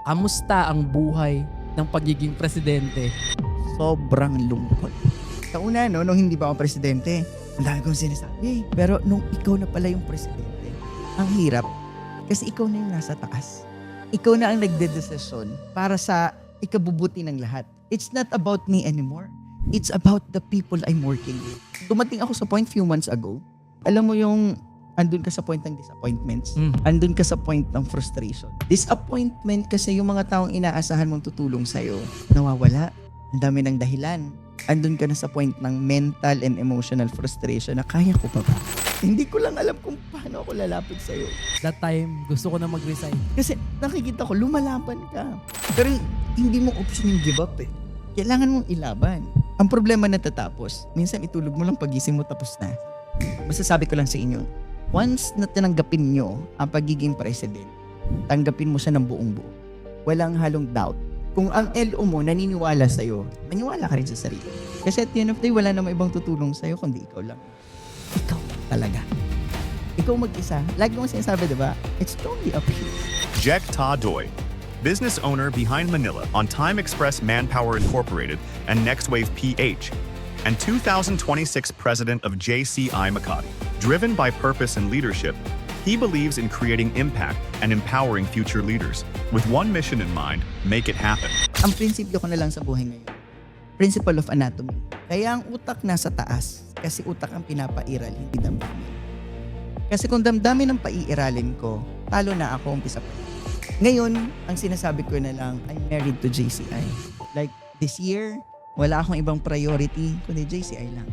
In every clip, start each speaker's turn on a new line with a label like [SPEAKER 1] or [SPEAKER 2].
[SPEAKER 1] kamusta ang buhay ng pagiging presidente?
[SPEAKER 2] Sobrang lungkot. Sa una, no, nung hindi pa ako presidente, ang dami kong sinasabi. Pero nung ikaw na pala yung presidente, ang hirap. Kasi ikaw na yung nasa taas. Ikaw na ang nagdedesisyon para sa ikabubuti ng lahat. It's not about me anymore. It's about the people I'm working with. Dumating ako sa point few months ago. Alam mo yung andun ka sa point ng disappointments. Andun ka sa point ng frustration. Disappointment kasi yung mga taong inaasahan mong tutulong sa'yo, nawawala. Ang dami ng dahilan. Andun ka na sa point ng mental and emotional frustration na kaya ko pa ba? Hindi ko lang alam kung paano ako lalapit sa'yo.
[SPEAKER 1] That time, gusto ko na mag-resign.
[SPEAKER 2] Kasi nakikita ko, lumalaban ka. Pero hindi mo option yung give up eh. Kailangan mong ilaban. Ang problema natatapos. Minsan itulog mo lang pagising mo tapos na. Masasabi ko lang sa inyo, once na tinanggapin nyo ang pagiging president, tanggapin mo siya ng buong buo. Walang halong doubt. Kung ang LO mo naniniwala sa'yo, maniwala ka rin sa sarili. Kasi at the end of the day, wala namang ibang tutulong sa'yo kundi ikaw lang. Ikaw talaga. Ikaw mag-isa. Lagi mong sinasabi, diba? It's only up here.
[SPEAKER 3] Jack Ta Doi, business owner behind Manila on Time Express Manpower Incorporated and Next Wave PH, and 2026 president of JCI Makati. Driven by purpose and leadership, he believes in creating impact and empowering future leaders. With one mission in mind, make it happen.
[SPEAKER 2] Ang prinsipyo ko na lang sa buhay ngayon, principle of anatomy. Kaya ang utak nasa taas, kasi utak ang pinapairal, hindi damdamin. Kasi kung damdamin ang paiiralin ko, talo na ako umpisa pa. Ngayon, ang sinasabi ko na lang, I'm married to JCI. Like, this year, wala akong ibang priority, kundi JCI lang.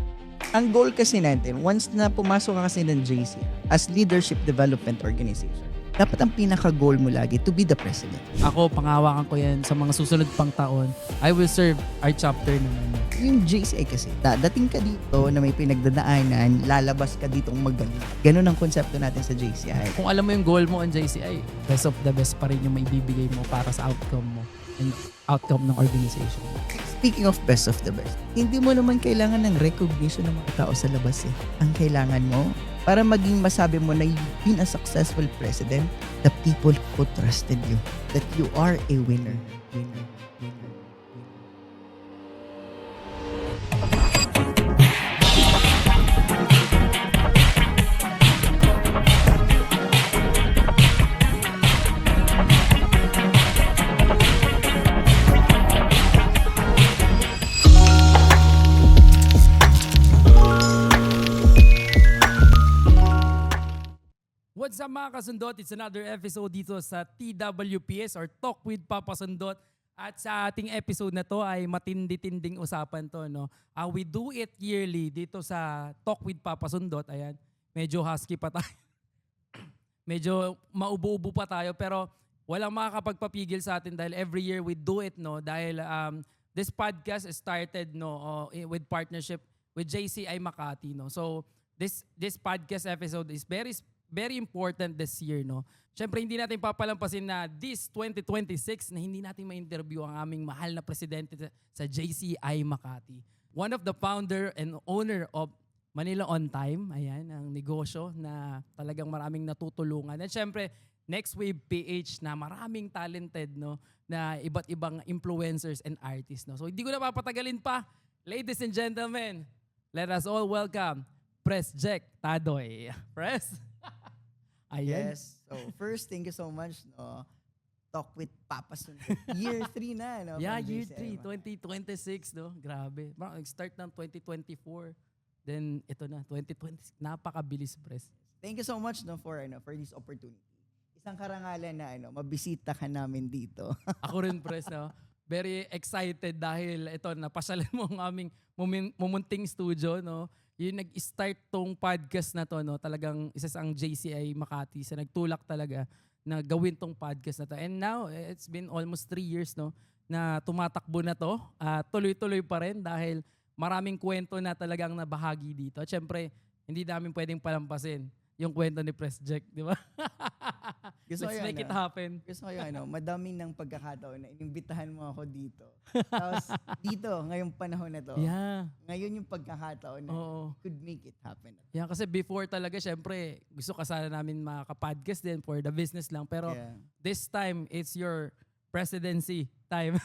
[SPEAKER 2] Ang goal kasi natin, once na pumasok ka kasi ng JCI as Leadership Development Organization, dapat ang pinaka-goal mo lagi to be the president.
[SPEAKER 1] Ako, pangawakan ko yan sa mga susunod pang taon. I will serve our chapter naman.
[SPEAKER 2] Yung JCI kasi, dating ka dito na may pinagdadaanan, lalabas ka ditong magaling. Ganun ang konsepto natin sa JCI.
[SPEAKER 1] Kung alam mo yung goal mo on JCI, best of the best pa rin yung maibibigay mo para sa outcome mo and outcome ng organization.
[SPEAKER 2] Speaking of best of the best, hindi mo naman kailangan ng recognition ng mga tao sa labas eh. Ang kailangan mo, para maging masabi mo na you've been a successful president, the people who trusted you, that you are a winner. Winner. Winner.
[SPEAKER 1] What's up mga kasundot? It's another episode dito sa TWPS or Talk with Papa Sundot. At sa ating episode na to ay matindi-tinding usapan to. No? We do it yearly dito sa Talk with Papa Sundot. Ayan, medyo husky pa tayo. Medyo maubo-ubo pa tayo pero walang makakapagpapigil sa atin dahil every year we do it. No? Dahil this podcast started with partnership with JCI Makati. No? So this podcast episode is very important this year, no? Siyempre, hindi natin papalampasin na this 2026 na hindi natin ma-interview ang aming mahal na presidente sa JCI Makati. One of the founder and owner of Manila On Time, ayan, ang negosyo na talagang maraming natutulungan. At siyempre, Next Wave PH na maraming talented, no? Na iba't ibang influencers and artists, no? So, hindi ko na papatagalin pa. Ladies and gentlemen, let us all welcome Pres Jack Tadoy. Pres? Ayan.
[SPEAKER 2] Yes. So first, thank you so much. No? Talk with Papa Sundot. Year 3 na. No,
[SPEAKER 1] Yeah,
[SPEAKER 2] from
[SPEAKER 1] year
[SPEAKER 2] JCI.
[SPEAKER 1] 3, 2026, no? Grabe. Start ng 2024. Then, ito na, 2026. Napakabilis, Pres.
[SPEAKER 2] Thank you so much no, for this opportunity. Isang karangalan na mabisita ka namin dito.
[SPEAKER 1] Ako rin, Pres, no? Very excited dahil ito, napasyalan mo ang aming mumunting studio, no? Yung nag-start tong podcast na to, no? Talagang isa sa ang JCI Makati sa nagtulak talaga na gawin tong podcast na to. And now, it's been almost 3 years, no? Na tumatakbo na to. Tuloy-tuloy pa rin dahil maraming kwento na talagang nabahagi dito. At syempre, hindi namin pwedeng palampasin yung kwento ni Pres Jack, di ba? Let's make it happen.
[SPEAKER 2] Gusto ko yung madaming ng pagkakataon na inimbitahan mo ako dito. Tapos dito, ngayong panahon na to,
[SPEAKER 1] Yeah.
[SPEAKER 2] ngayon yung pagkakataon na
[SPEAKER 1] Oo.
[SPEAKER 2] could make it happen.
[SPEAKER 1] Yeah, kasi before talaga, syempre, gusto ka sana namin makaka-podcast din for the business lang. Pero
[SPEAKER 2] Yeah.
[SPEAKER 1] this time, it's your presidency time.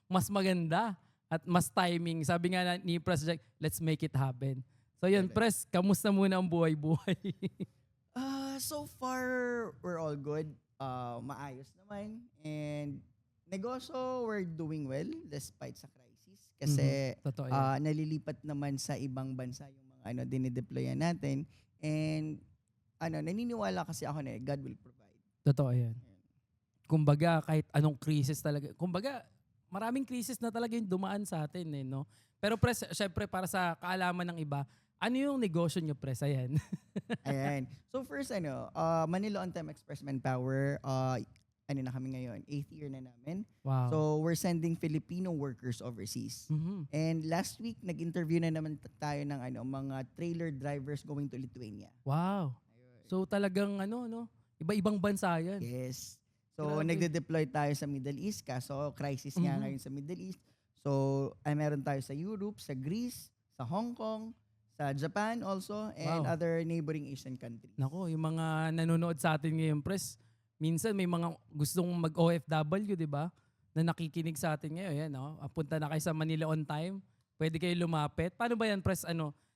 [SPEAKER 1] Mas maganda at mas timing. Sabi nga ni Pres Jack, let's make it happen. So yun,
[SPEAKER 2] Correct.
[SPEAKER 1] Pres, kamusta muna ang buhay-buhay?
[SPEAKER 2] So far, we're all good. Maayos naman. And negosyo, we're doing well despite sa crisis. Kasi
[SPEAKER 1] Totoo yan.
[SPEAKER 2] nalilipat naman sa ibang bansa yung mga dinideployan natin. And naniniwala kasi ako na God will provide.
[SPEAKER 1] Totoo yan. Kumbaga, kahit anong krisis talaga. Kumbaga, maraming krisis na talaga yung dumaan sa atin eh, no? Pero Pres, syempre para sa kaalaman ng iba, ano yung negosyo nyo, Pres? Ayan.
[SPEAKER 2] Ayan. So first, Manila On Time Express Manpower, na kami ngayon? 8th year na namin.
[SPEAKER 1] Wow.
[SPEAKER 2] So we're sending Filipino workers overseas.
[SPEAKER 1] Mhm.
[SPEAKER 2] And last week, nag-interview na naman tayo ng mga trailer drivers going to Lithuania.
[SPEAKER 1] Wow. So talagang iba-ibang bansa yan.
[SPEAKER 2] Yes. So
[SPEAKER 1] Grabe.
[SPEAKER 2] nagde-deploy tayo sa Middle East kaso crisis nga ngayon sa Middle East. So meron tayo sa Europe, sa Greece, sa Hong Kong, sa Japan also, and
[SPEAKER 1] Wow.
[SPEAKER 2] other neighboring Asian countries.
[SPEAKER 1] Nako, yung mga nanonood sa atin ngayon, Pres, minsan may mga gustong mag-OFW, di ba? Na nakikinig sa atin ngayon. Yan, no? Punta na kayo sa Manila On Time. Pwede kayo lumapit. Paano ba yan, Pres?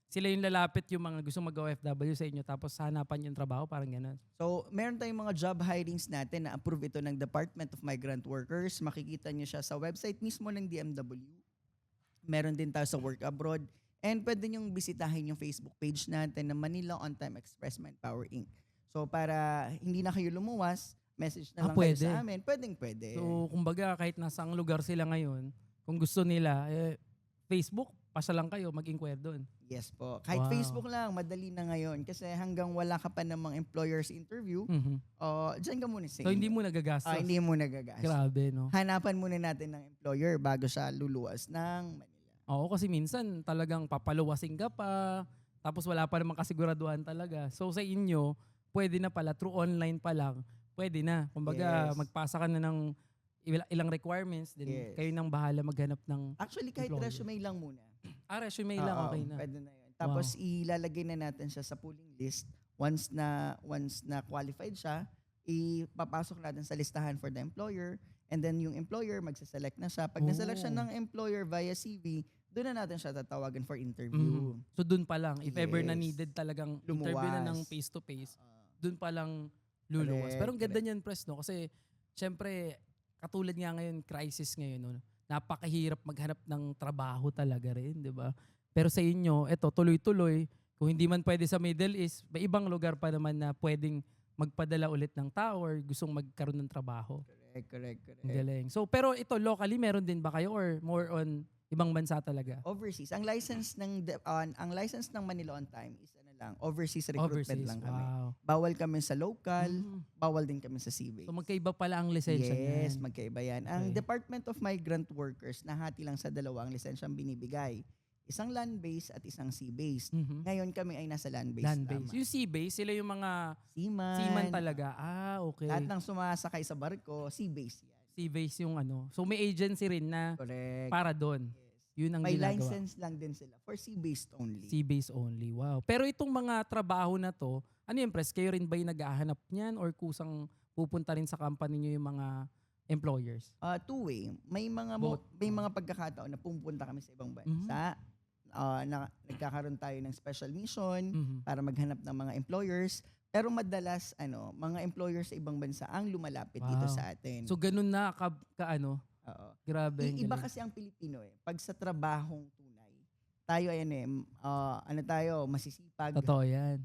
[SPEAKER 1] Sila yung lalapit yung mga gustong mag-OFW sa inyo tapos hanapan yung trabaho, parang gano'n.
[SPEAKER 2] So, meron tayong mga job hirings natin na approve ito ng Department of Migrant Workers. Makikita nyo siya sa website mismo ng DMW. Meron din tayo sa Work Abroad. And pwede nyong bisitahin yung Facebook page natin na Manila On Time Express Manpower Inc. So, para hindi na kayo lumuwas, message na lang kayo
[SPEAKER 1] Pwede.
[SPEAKER 2] sa amin. Pwede.
[SPEAKER 1] So, kumbaga, kahit nasa ang lugar sila ngayon, kung gusto nila, Facebook, pasa lang kayo, mag-inquire doon.
[SPEAKER 2] Yes po. Kahit
[SPEAKER 1] Wow.
[SPEAKER 2] Facebook lang, madali na ngayon. Kasi hanggang wala ka pa namang employer's interview,
[SPEAKER 1] Mhm.
[SPEAKER 2] dyan ka muna sa
[SPEAKER 1] So, hindi
[SPEAKER 2] inyo.
[SPEAKER 1] mo nagagastos.
[SPEAKER 2] Hindi mo nagagastos.
[SPEAKER 1] Grabe, no?
[SPEAKER 2] Hanapan muna natin ng employer bago siya luluwas ng Manila.
[SPEAKER 1] Oo, kasi minsan talagang papaluwasin ka pa, tapos wala pa namang kasiguraduhan talaga. So sa inyo, pwede na pala, through online pa lang, pwede na. Kumbaga,
[SPEAKER 2] Yes.
[SPEAKER 1] magpasa ka na ng ilang requirements, din
[SPEAKER 2] Yes.
[SPEAKER 1] kayo nang bahala maghanap ng
[SPEAKER 2] Actually, kahit
[SPEAKER 1] Employer.
[SPEAKER 2] resume lang muna.
[SPEAKER 1] resume lang,
[SPEAKER 2] Oo,
[SPEAKER 1] okay na.
[SPEAKER 2] Pwede na yun. Tapos ilalagay na natin siya sa pooling list. Once na qualified siya, ipapasok natin sa listahan for the employer. And then yung employer, magsaselect na siya. Pag naselect siya
[SPEAKER 1] Oh.
[SPEAKER 2] ng employer via CV, doon na natin siya tatawagan for interview.
[SPEAKER 1] So dun pa lang, if ever na
[SPEAKER 2] Yes.
[SPEAKER 1] needed talagang interview na ng
[SPEAKER 2] Lumuwas.
[SPEAKER 1] face-to-face, dun pa lang luluwas.
[SPEAKER 2] Correct,
[SPEAKER 1] Pero ang ganda niyan, Pres, no? Kasi, syempre, katulad nga ngayon, crisis ngayon, no? Napakahirap maghanap ng trabaho talaga rin, di ba? Pero sa inyo, eto, tuloy-tuloy, kung hindi man pwede sa Middle East, may ibang lugar pa naman na pwedeng magpadala ulit ng tao or gustong magkaroon ng trabaho.
[SPEAKER 2] Correct.
[SPEAKER 1] Ang galing. So, pero ito, locally, meron din ba kayo or more on ibang bansa talaga?
[SPEAKER 2] Overseas. Ang license ng Manila On Time is overseas recruitment
[SPEAKER 1] Overseas.
[SPEAKER 2] lang kami.
[SPEAKER 1] Wow.
[SPEAKER 2] Bawal kami sa local,
[SPEAKER 1] Mm.
[SPEAKER 2] bawal din kami sa sea-base.
[SPEAKER 1] So, magkaiba pala ang lisensya
[SPEAKER 2] Yes,
[SPEAKER 1] niyan.
[SPEAKER 2] magkaiba yan. Ang
[SPEAKER 1] Okay.
[SPEAKER 2] Department of Migrant Workers, nahati lang sa dalawang lisensyang binibigay. Isang land-based at isang sea-based.
[SPEAKER 1] Mhm.
[SPEAKER 2] Ngayon kami ay nasa land-based
[SPEAKER 1] Land-based.
[SPEAKER 2] lamang.
[SPEAKER 1] Yung sea-based, sila yung mga
[SPEAKER 2] Seaman.
[SPEAKER 1] seaman talaga. Okay.
[SPEAKER 2] Lahat ng sumasakay sa barko, sea-based yan.
[SPEAKER 1] Sea-based yung ano. So may agency rin na
[SPEAKER 2] Correct.
[SPEAKER 1] para doon. Yun ang
[SPEAKER 2] May
[SPEAKER 1] ginagawa.
[SPEAKER 2] license lang din sila for sea-based only.
[SPEAKER 1] Sea-based only. Wow. Pero itong mga trabaho na to, ano yung Pres? Kayo rin ba yung naghahanap niyan or kusang pupunta rin sa company nyo yung mga employers?
[SPEAKER 2] Two-way. May
[SPEAKER 1] Both.
[SPEAKER 2] mga pagkakataon na pumunta kami sa ibang bansa. Nagkakaroon tayo ng special mission
[SPEAKER 1] Mhm.
[SPEAKER 2] para maghanap ng mga employers. Pero madalas mga employers sa ibang bansa ang lumalapit dito
[SPEAKER 1] Wow.
[SPEAKER 2] sa atin.
[SPEAKER 1] So ganun na ano?
[SPEAKER 2] Oo.
[SPEAKER 1] Grabe. ang
[SPEAKER 2] Iba
[SPEAKER 1] galing.
[SPEAKER 2] kasi ang Pilipino Pag sa trabahong tunay, tayo masisipag,
[SPEAKER 1] Totoo yan.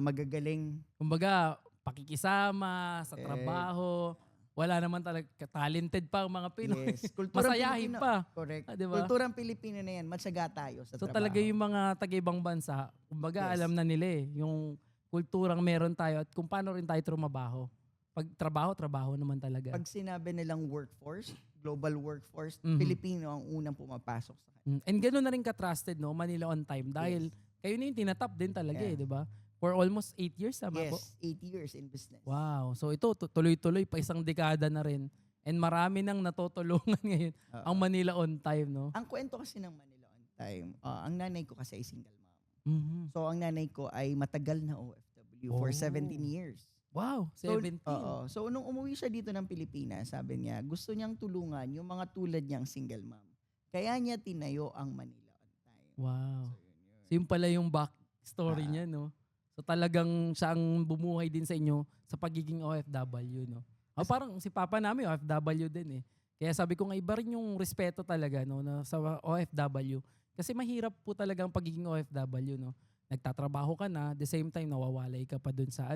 [SPEAKER 2] magagaling.
[SPEAKER 1] Kumbaga, pakikisama sa
[SPEAKER 2] Eh,
[SPEAKER 1] trabaho. Wala naman talaga talented pa ang mga Pinoy.
[SPEAKER 2] Yes. Kulturang
[SPEAKER 1] Masayahin
[SPEAKER 2] Pilipino.
[SPEAKER 1] pa.
[SPEAKER 2] Correct.
[SPEAKER 1] Ah, diba?
[SPEAKER 2] Kulturang Pilipino na yan, matyaga tayo sa
[SPEAKER 1] So
[SPEAKER 2] trabaho.
[SPEAKER 1] talaga yung mga taga-ibang bansa, kumbaga
[SPEAKER 2] Yes.
[SPEAKER 1] alam na nila yung kulturang meron tayo at kung paano rin tayo trumabaho. Pag trabaho naman talaga.
[SPEAKER 2] Pag sinabi nilang workforce, global workforce,
[SPEAKER 1] Mhm.
[SPEAKER 2] Pilipino ang unang pumapasok sa kanila.
[SPEAKER 1] And gano'n na rin ka-trusted, no? Manila On Time. Dahil kayo na yung tinatap din talaga
[SPEAKER 2] Yeah.
[SPEAKER 1] di ba? For almost 8 years, tama po?
[SPEAKER 2] Yes, 8 years in business.
[SPEAKER 1] Wow. So ito, tuloy-tuloy pa isang dekada na rin. And marami nang natutulungan ngayon
[SPEAKER 2] Oo.
[SPEAKER 1] ang Manila On Time, no?
[SPEAKER 2] Ang kwento kasi ng Manila On Time, ang nanay ko kasi ay single mom.
[SPEAKER 1] Mhm.
[SPEAKER 2] So ang nanay ko ay matagal na OFW for
[SPEAKER 1] Oh.
[SPEAKER 2] 17 years.
[SPEAKER 1] Wow,
[SPEAKER 2] So,
[SPEAKER 1] 17.
[SPEAKER 2] oo. So, nung umuwi siya dito ng Pilipinas, sabi niya, gusto niyang tulungan yung mga tulad niyang single mom. Kaya niya tinayo ang Manila on Time.
[SPEAKER 1] Wow.
[SPEAKER 2] So, yun.
[SPEAKER 1] So yun pala yung back story
[SPEAKER 2] Ah.
[SPEAKER 1] niya, no? So talagang siya ang bumuhay din sa inyo sa pagiging OFW, no? Parang si Papa namin OFW din eh. Kaya sabi ko nga iba rin yung respeto talaga, no, na sa OFW. Kasi mahirap po talaga ang pagiging OFW, no? Nagtatrabaho ka na, the same time nawawalay ka pa dun sa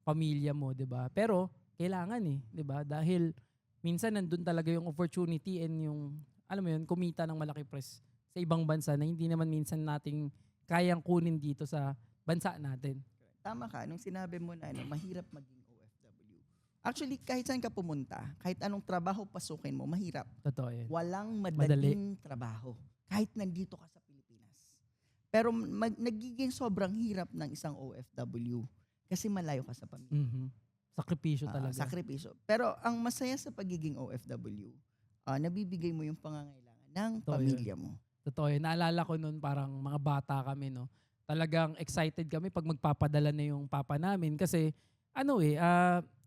[SPEAKER 1] pamilya mo, 'di ba? Pero kailangan 'di ba? Dahil minsan nandun talaga yung opportunity and yung alam mo yun, kumita ng malaki press sa ibang bansa na hindi naman minsan nating kayang kunin dito sa bansa natin.
[SPEAKER 2] Tama ka, nung sinabi mo na mahirap maging OFW. Actually, kahit saan ka pumunta, kahit anong trabaho pasukin mo, mahirap.
[SPEAKER 1] Totoo yan.
[SPEAKER 2] Walang madaling trabaho. Kahit nandito ka sa Pilipinas. Pero nagiging sobrang hirap ng isang OFW kasi malayo ka sa pamilya.
[SPEAKER 1] Mhm. Sakripisyo talaga.
[SPEAKER 2] Sakripisyo. Pero ang masaya sa pagiging OFW, nabibigay mo yung pangangailangan ng
[SPEAKER 1] Totoo
[SPEAKER 2] pamilya mo.
[SPEAKER 1] Totoo yun. Naalala ko noon parang mga bata kami, no? Talagang excited kami pag magpapadala na yung papa namin kasi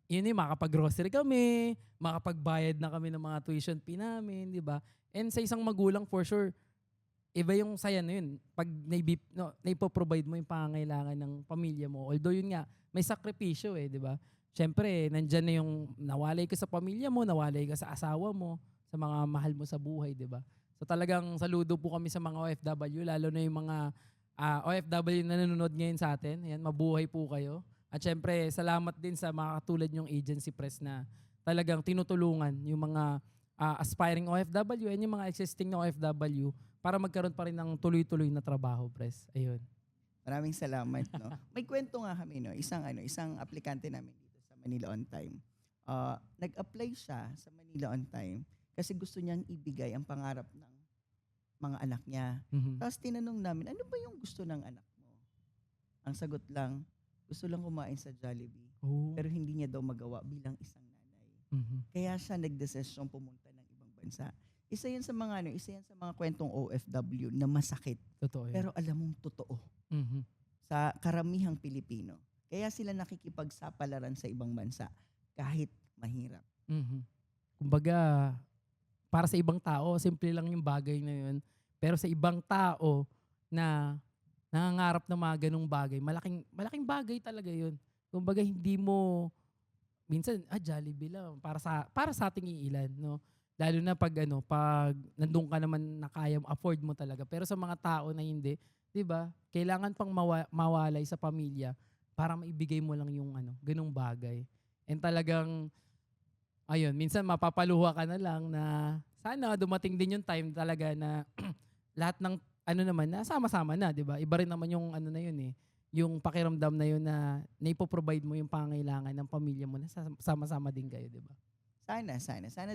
[SPEAKER 1] yun makapag-grocery kami, makapagbayad na kami ng mga tuition fee namin, di ba? And sa isang magulang, for sure, iba yung saya na yun. Pag naipoprovide mo yung pangangailangan ng pamilya mo. Although yun nga, may sakripisyo di ba? Siyempre, nandyan na yung nawalay ka sa pamilya mo, nawalay ka sa asawa mo, sa mga mahal mo sa buhay, di ba? So talagang saludo po kami sa mga OFW, lalo na yung mga OFW na nanonood ngayon sa atin. Ayan, mabuhay po kayo. At syempre, salamat din sa mga katulad yung agency press na talagang tinutulungan yung mga aspiring OFW and yung mga existing na OFW para magkaroon pa rin ng tuloy-tuloy na trabaho, press. Ayun.
[SPEAKER 2] Maraming salamat, no. May kwento nga kami, no. Isang aplikante namin dito sa Manila on Time. Nag-apply siya sa Manila on Time kasi gusto niyang ibigay ang pangarap ng mga anak niya.
[SPEAKER 1] Mhm.
[SPEAKER 2] Tapos tinanong namin, ano ba yung gusto ng anak mo? Ang sagot lang, gusto lang kumain sa Jollibee.
[SPEAKER 1] Oh.
[SPEAKER 2] Pero hindi niya daw magawa bilang isang nanay.
[SPEAKER 1] Mhm.
[SPEAKER 2] Kaya siya nagdesisyon pumunta ng ibang bansa. Isa yan sa mga kwentong OFW na masakit.
[SPEAKER 1] Totoo yun.
[SPEAKER 2] Pero alam mong totoo
[SPEAKER 1] Mhm.
[SPEAKER 2] sa karamihang Pilipino. Kaya sila nakikipagsapalaran sa ibang bansa kahit mahirap.
[SPEAKER 1] Mhm. Kumbaga, para sa ibang tao, simple lang yung bagay na yun. Pero sa ibang tao na nangangarap ng mga ganung bagay, malaking bagay talaga yun. Kumbaga, hindi mo, minsan, Jollibee lang, para sa ating iilan, no? Lalo na pag nandun ka naman na kaya afford mo talaga. Pero sa mga tao na hindi, 'di ba? Kailangan pang mawalay sa pamilya para maibigay mo lang yung ganung bagay. And talagang ayun, minsan mapapaluha ka na lang na sana dumating din yung time talaga na lahat ng naman na sama-sama na, 'di ba? Iba rin naman yung na yun yung pakiramdam na yun na naipoprovide mo yung pangangailangan ng pamilya mo na sama-sama din kayo, 'di ba?
[SPEAKER 2] Sana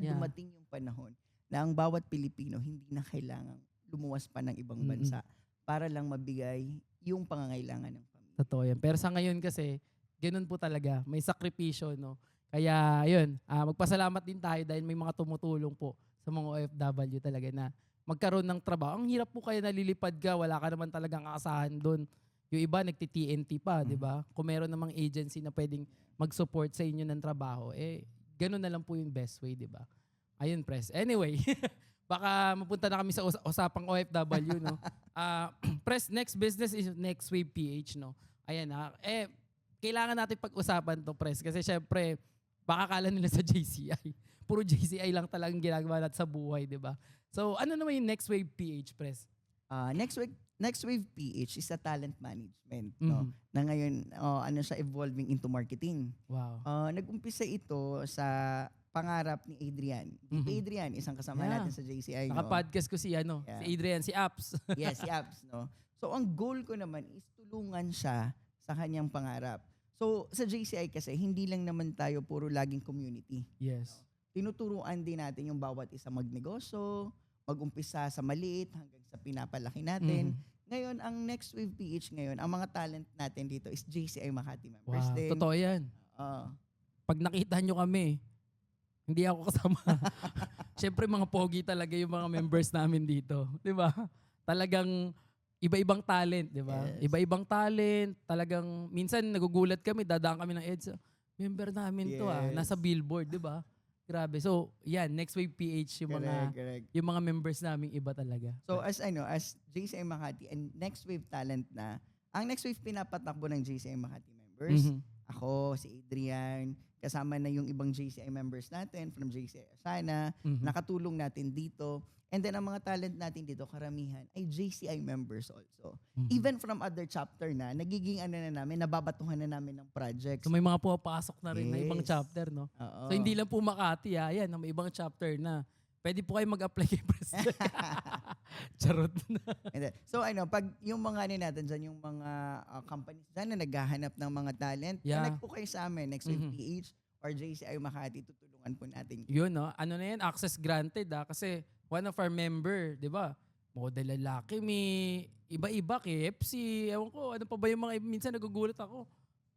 [SPEAKER 1] Yeah.
[SPEAKER 2] dumating yung panahon na ang bawat Pilipino hindi na kailangang lumuwas pa ng ibang bansa para lang mabigay yung pangangailangan ng pamilya.
[SPEAKER 1] Totoo yan. Pero sa ngayon kasi, ganun po talaga. May sakripisyo, no? Kaya, yun, magpasalamat din tayo dahil may mga tumutulong po sa mga OFW talaga na magkaroon ng trabaho. Ang hirap po kaya nalilipad ka, wala ka naman talagang aasahan doon. Yung iba, nagti-TNT pa, di ba? Kung meron namang agency na pwedeng mag-support sa inyo ng trabaho, ganun na lang po yung best way, di ba? Ayun, press. Anyway, baka mapunta na kami sa usapang OFW, no? Press, next business is Next Wave PH, no? Ayan kailangan natin pag-usapan to, press. Kasi syempre, baka kala nila sa JCI. Puro JCI lang talagang ginagawa natin sa buhay, di ba? So, ano naman yung Next Wave PH, press?
[SPEAKER 2] Next Wave PH is a talent management, no?
[SPEAKER 1] Mhm.
[SPEAKER 2] Na ngayon siya evolving into marketing.
[SPEAKER 1] Wow.
[SPEAKER 2] Nag-umpisa ito sa pangarap ni Adrian.
[SPEAKER 1] Mhm.
[SPEAKER 2] Adrian, isang kasama
[SPEAKER 1] Yeah.
[SPEAKER 2] natin sa JCI, no?
[SPEAKER 1] Naka-podcast ko si
[SPEAKER 2] Yeah.
[SPEAKER 1] si Adrian, si Apps.
[SPEAKER 2] Yes, si Abs, no? So, ang goal ko naman is tulungan siya sa kanyang pangarap. So, sa JCI kasi, hindi lang naman tayo puro laging community.
[SPEAKER 1] Yes.
[SPEAKER 2] Tinuturuan din natin yung bawat isa magnegosyo, mag-umpisa sa maliit hanggang sa pinapalaki natin.
[SPEAKER 1] Mhm.
[SPEAKER 2] Ngayon, ang Next Wave PH ngayon, ang mga talent natin dito is JCI Makati members
[SPEAKER 1] Wow.
[SPEAKER 2] din.
[SPEAKER 1] Totoo yan. Pag nakita nyo kami, hindi ako kasama. Siyempre mga pogi talaga yung mga members namin dito. Di ba? Talagang iba-ibang talent, di ba?
[SPEAKER 2] Yes.
[SPEAKER 1] Iba-ibang talent. Talagang minsan nagugulat kami, dadaan kami ng EDSA. Member namin to
[SPEAKER 2] Yes.
[SPEAKER 1] Nasa billboard, di ba? Grabe. So, yan, Next Wave PH
[SPEAKER 2] Correct.
[SPEAKER 1] yung mga members naming iba talaga.
[SPEAKER 2] So as JCI Makati and Next Wave talent na, ang Next Wave pinapatakbo ng JCI Makati members.
[SPEAKER 1] Mhm.
[SPEAKER 2] Ako, si Adrian, kasama na yung ibang JCI members natin from JCI Asana,
[SPEAKER 1] Mhm.
[SPEAKER 2] nakatulong natin dito. And then ang mga talent natin dito, karamihan ay JCI members also.
[SPEAKER 1] Mhm.
[SPEAKER 2] Even from other chapter na, nagiging ano na namin, nababatuhan na namin ng projects.
[SPEAKER 1] So may mga pumapasok na rin na ibang
[SPEAKER 2] Yes.
[SPEAKER 1] chapter, no?
[SPEAKER 2] Oo.
[SPEAKER 1] So hindi lang po Makati, yan, may ibang chapter na. Pwede po kayo mag-apply kay President. Charot na.
[SPEAKER 2] And then, so pag yung mga ano natin dyan, yung mga companies dyan na naghahanap ng mga talent,
[SPEAKER 1] Yeah.
[SPEAKER 2] connect po kayo sa amin, Next Wave
[SPEAKER 1] Mhm.
[SPEAKER 2] PH or JCI Makati, tutulungan po natin.
[SPEAKER 1] Yun, no? Ano na yan? Access granted, Kasi one of our member, di ba? Model lalaki, may iba-iba, KFC, ewan ko, ano pa ba yung mga, minsan nagugulat ako.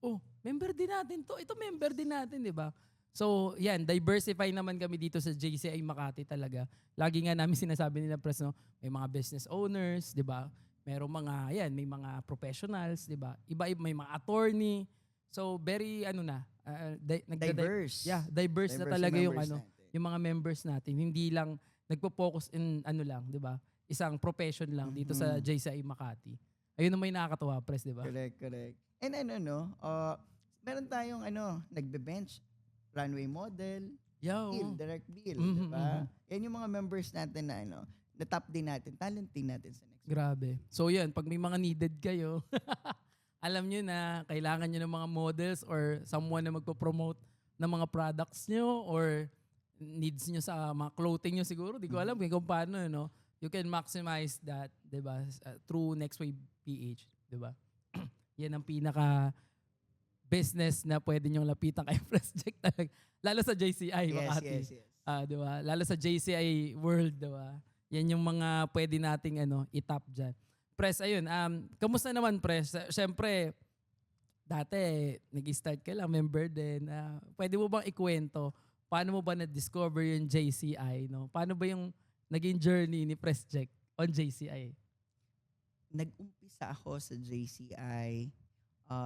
[SPEAKER 1] Oh, member din natin to. Ito member din natin, di ba? So, yan, diversify naman kami dito sa JCI Makati talaga. Lagi nga namin sinasabi nila, press, no? May mga business owners, di ba? Merong mga, may mga professionals, di ba? Iba-iba, may mga attorney. So, very,
[SPEAKER 2] Diverse.
[SPEAKER 1] Yeah, diverse na
[SPEAKER 2] Diverse
[SPEAKER 1] talaga yung
[SPEAKER 2] members natin.
[SPEAKER 1] yung mga members natin. Hindi lang nagpo-focus in lang, 'di ba? Isang profession lang dito sa JCI Makati. Ayun naman yung nakakatuwa, press, 'di ba?
[SPEAKER 2] Correct. And meron tayong nagbe-bench, runway model, bill, direct bill,
[SPEAKER 1] Mhm,
[SPEAKER 2] diba? Yan yung mga members natin na na top din natin, talent din natin sa next.
[SPEAKER 1] Grabe. So yan, pag may mga needed kayo, alam nyo na kailangan nyo ng mga models or someone na magpo-promote ng mga products nyo or needs nyo sa mga clothing nyo siguro. Di ko alam kung paano, no? You can maximize that, di ba? Through Next Wave PH, di ba? Yan ang pinaka business na pwede nyong lapitan kay Project talaga. Lalo sa JCI, Makati.
[SPEAKER 2] Yes.
[SPEAKER 1] Di ba? Lalo sa JCI World, di ba? Yan yung mga pwede nating itap dyan. Press, ayun. Kamusta naman, Press? Siyempre, dati, nag-start ka lang, member din. Pwede mo bang ikwento, paano mo ba na-discover yung JCI? No? Paano ba yung naging journey ni Press Jack on JCI?
[SPEAKER 2] Nag-umpisa ako sa JCI.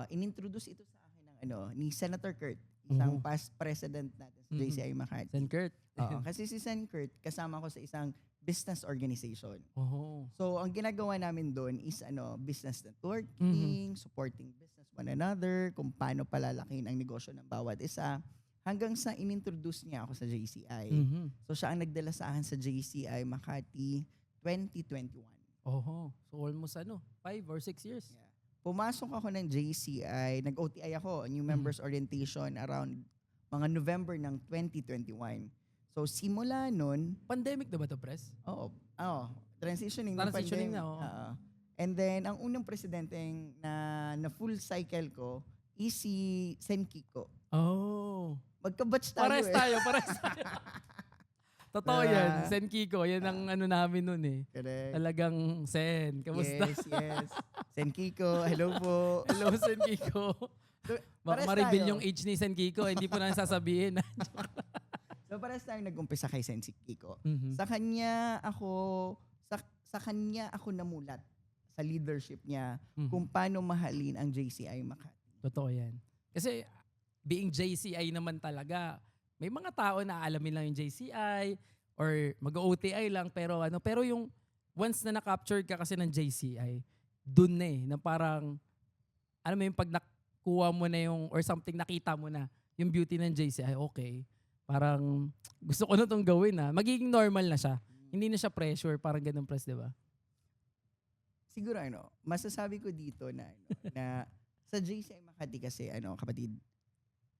[SPEAKER 2] Inintroduce ito sa akin ni Senator Kurt, isang past president natin sa JCI Makati.
[SPEAKER 1] Sen Kurt?
[SPEAKER 2] Kasi si Sen Kurt, kasama ko sa isang business organization.
[SPEAKER 1] Oh.
[SPEAKER 2] So, ang ginagawa namin doon is business networking, supporting business one another, kung paano palalakin ang negosyo ng bawat isa, hanggang sa inintroduce niya ako sa JCI.
[SPEAKER 1] Mhm.
[SPEAKER 2] So, siya ang nagdala sa akin sa JCI Makati 2021.
[SPEAKER 1] Oh. So almost 5 or 6 years.
[SPEAKER 2] Yeah. Pumasok ako ng JCI, nag-OTI ako, New Members Orientation, around mga November ng 2021. So, simula nun,
[SPEAKER 1] Pandemic na ba to, Press?
[SPEAKER 2] transitioning
[SPEAKER 1] Transitioning na, oo.
[SPEAKER 2] And then, ang unang presidenteng na full cycle ko is si Sen Kiko.
[SPEAKER 1] Oh.
[SPEAKER 2] Magka-batch tayo
[SPEAKER 1] Pares tayo. Totoo
[SPEAKER 2] Diba?
[SPEAKER 1] yan. Sen Kiko, yan ang namin nun eh.
[SPEAKER 2] Correct.
[SPEAKER 1] Talagang Sen, kamusta?
[SPEAKER 2] Yes. Sen Kiko, hello po.
[SPEAKER 1] Hello, Sen Kiko. Baka
[SPEAKER 2] Pares
[SPEAKER 1] ma-reveal
[SPEAKER 2] tayo.
[SPEAKER 1] yung age ni Sen Kiko, hindi po namin sasabihin.
[SPEAKER 2] So, pares tayong nag-umpisa kay Sen Kiko.
[SPEAKER 1] Mhm.
[SPEAKER 2] Sa kanya ako namulat sa leadership niya
[SPEAKER 1] Mhm.
[SPEAKER 2] kung paano mahalin ang JCI Makati.
[SPEAKER 1] Totoo yan. Kasi being JCI naman talaga, may mga tao na alamin lang yung JCI or mag-OTI lang pero yung once na na-capture ka kasi ng JCI, dun na na parang alam mo yung pag nakuha mo na yung or something nakita mo na yung beauty ng JCI, okay. Parang gusto ko na itong gawin magiging normal na siya. Hindi na siya pressure, parang ganun, Press, di ba?
[SPEAKER 2] Siguro masasabi ko dito na sa JCI Makati kasi kapatid,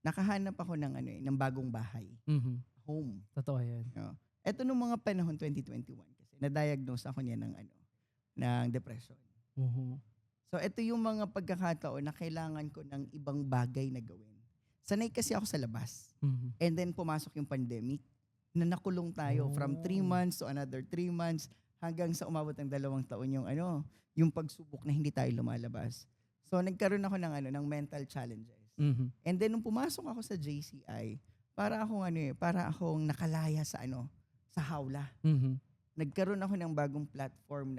[SPEAKER 2] nakahanap ako ng bagong bahay,
[SPEAKER 1] Mhm.
[SPEAKER 2] home.
[SPEAKER 1] Totoo yan.
[SPEAKER 2] Ito nung mga panahon 2021 kasi na-diagnose ako niya ng depression.
[SPEAKER 1] Mhm.
[SPEAKER 2] So ito yung mga pagkakataon na kailangan ko ng ibang bagay na gawin. Sanay kasi ako sa labas.
[SPEAKER 1] Mhm.
[SPEAKER 2] And then pumasok yung pandemic na nakulong tayo from 3 months to another 3 months hanggang sa umabot ng 2 taon yung pagsubok na hindi tayo lumalabas. So nagkaroon ako ng mental challenges.
[SPEAKER 1] Mhm.
[SPEAKER 2] And then nung pumasok ako sa JCI, para akong nakalaya sa hawla.
[SPEAKER 1] Mhm.
[SPEAKER 2] Nagkaroon ako ng bagong platform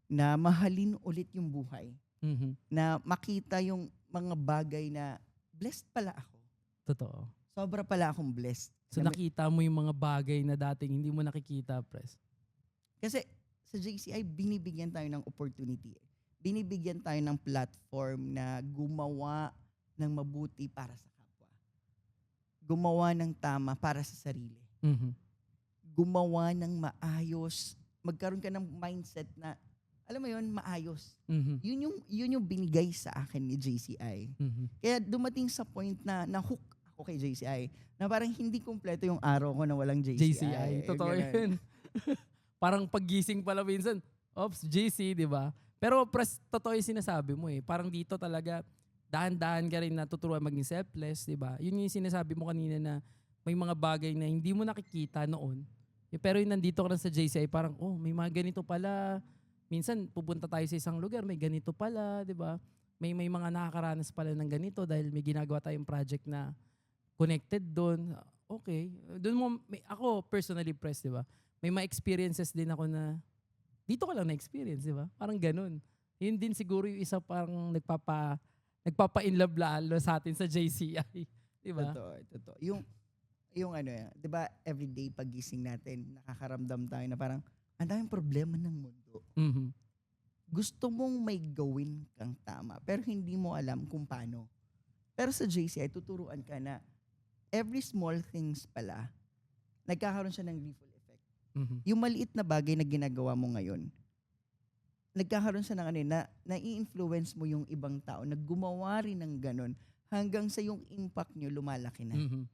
[SPEAKER 2] na mahalin ulit yung buhay.
[SPEAKER 1] Mhm.
[SPEAKER 2] Na makita yung mga bagay na blessed pala ako.
[SPEAKER 1] Totoo.
[SPEAKER 2] Sobra pala akong blessed.
[SPEAKER 1] So nakita mo yung mga bagay na dating hindi mo nakikita, pres.
[SPEAKER 2] Kasi sa JCI, binibigyan tayo ng opportunity. Binibigyan tayo ng platform na gumawa ng mabuti para sa kapwa. Gumawa ng tama para sa sarili.
[SPEAKER 1] Mhm.
[SPEAKER 2] Gumawa ng maayos. Magkaroon ka ng mindset na, alam mo yun, maayos.
[SPEAKER 1] Mhm.
[SPEAKER 2] Yun yung binigay sa akin ni JCI.
[SPEAKER 1] Mhm.
[SPEAKER 2] Kaya dumating sa point na na-hook ako kay JCI na parang hindi kumpleto yung araw ko na walang JCI.
[SPEAKER 1] JCI. Totoo
[SPEAKER 2] Ganun.
[SPEAKER 1] yun. Parang paggising pala minsan, ops, JC, di ba? Pero pres, totoo yung sinasabi mo eh. Parang dito talaga, dahan-dahan ka rin natuturuan maging selfless, di ba? Yun yung sinasabi mo kanina na may mga bagay na hindi mo nakikita noon. Pero yung nandito ka na sa JCI, parang, oh, may mga ganito pala. Minsan, pupunta tayo sa isang lugar, may ganito pala, di ba? May mga nakakaranas pala ng ganito dahil may ginagawa tayong project na connected doon. Okay. Doon mo, ako personally press, di ba? May mga experiences din ako na dito ko lang na-experience, di ba? Parang ganun. Yun din siguro yung isa parang nagpapa-in love lalo sa atin sa JCI. Di ba?
[SPEAKER 2] Totoo. Yung ano yan, di ba, everyday pagising natin, nakakaramdam tayo na parang, ang daming problema ng mundo.
[SPEAKER 1] Mhm.
[SPEAKER 2] Gusto mong may gawin kang tama, pero hindi mo alam kung paano. Pero sa JCI, tuturuan ka na every small things pala, nagkakaroon siya ng ripple effect.
[SPEAKER 1] Mhm.
[SPEAKER 2] Yung maliit na bagay na ginagawa mo ngayon, nagkakaroon siya ng ano, na nai-influence mo yung ibang tao na gumawa rin ng ganun hanggang sa yung impact nyo lumalaki na.
[SPEAKER 1] Mhm.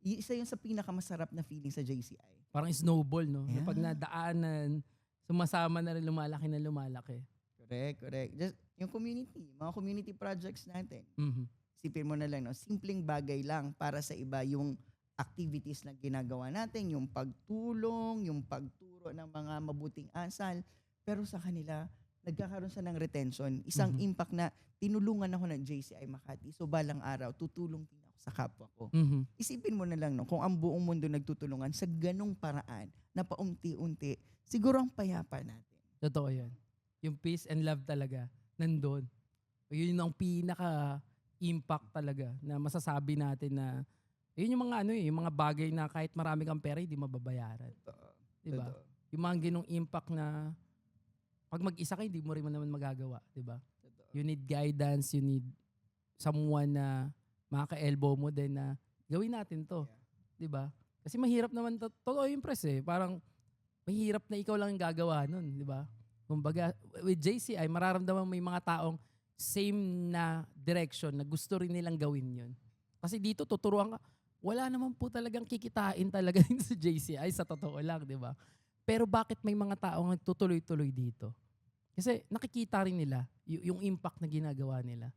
[SPEAKER 2] Isa yun sa pinakamasarap na feeling sa JCI.
[SPEAKER 1] Parang snowball, no?
[SPEAKER 2] Yeah.
[SPEAKER 1] Pag nadaanan, sumasama na rin lumalaki na lumalaki.
[SPEAKER 2] Correct. Just yung community, mga community projects natin.
[SPEAKER 1] Mhm.
[SPEAKER 2] Isipin mo na lang, no? Simpleng bagay lang para sa iba yung activities na ginagawa natin, yung pagtulong, yung pagturo ng mga mabuting asal. Pero sa kanila, nagkakaroon sa ng retention. Isang
[SPEAKER 1] Mhm.
[SPEAKER 2] impact na tinulungan ako ng JCI Makati. So balang araw, tutulong din ako sa kapwa ko.
[SPEAKER 1] Mhm.
[SPEAKER 2] Isipin mo na lang, no, kung ang buong mundo nagtutulungan sa ganong paraan na paunti-unti, siguro ang payapa natin.
[SPEAKER 1] Totoo yan. Yung peace and love talaga, nandun. Yun ang pinaka-impact talaga na masasabi natin na yun yung mga yung mga bagay na kahit marami kang pera, hindi mababayaran. Diba? Yung mga ginong impact na pag mag-isa ka, hindi mo rin naman magagawa. Diba? You need guidance, you need someone na makaka-elbow mo din na gawin natin to. Diba? Kasi mahirap naman, totoo yung press eh. Parang mahirap na ikaw lang ang gagawa nun. Diba? Kumbaga, with JCI, mararamdaman mo yung mga taong same na direction na gusto rin nilang gawin yun. Kasi dito, tuturuan ka, wala naman po talagang kikitain talaga sa JCI, sa totoo lang, di ba? Pero bakit may mga taong nagtutuloy-tuloy dito? Kasi nakikita rin nila yung impact na ginagawa nila.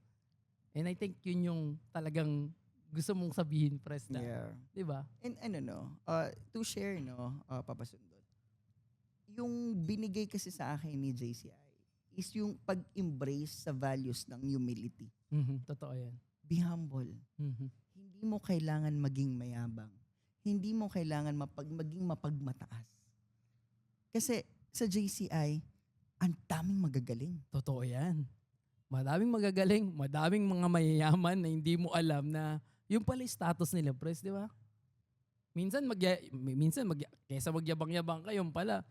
[SPEAKER 1] And I think yun yung talagang gusto mong sabihin, Pres, na,
[SPEAKER 2] Yeah.
[SPEAKER 1] di ba?
[SPEAKER 2] And to share, Papa Sundot, yung binigay kasi sa akin ni JCI is yung pag-embrace sa values ng humility.
[SPEAKER 1] Mhm, totoo yan.
[SPEAKER 2] Be humble.
[SPEAKER 1] Mhm.
[SPEAKER 2] Hindi mo kailangan maging mayabang. Hindi mo kailangan maging mapagmataas. Kasi sa JCI, ang daming magagaling.
[SPEAKER 1] Totoo yan. Madaming magagaling, madaming mga mayayaman na hindi mo alam na yung pala yung status nila, Pres, di ba? Minsan kaysa magyabang-yabang ka, yung pala,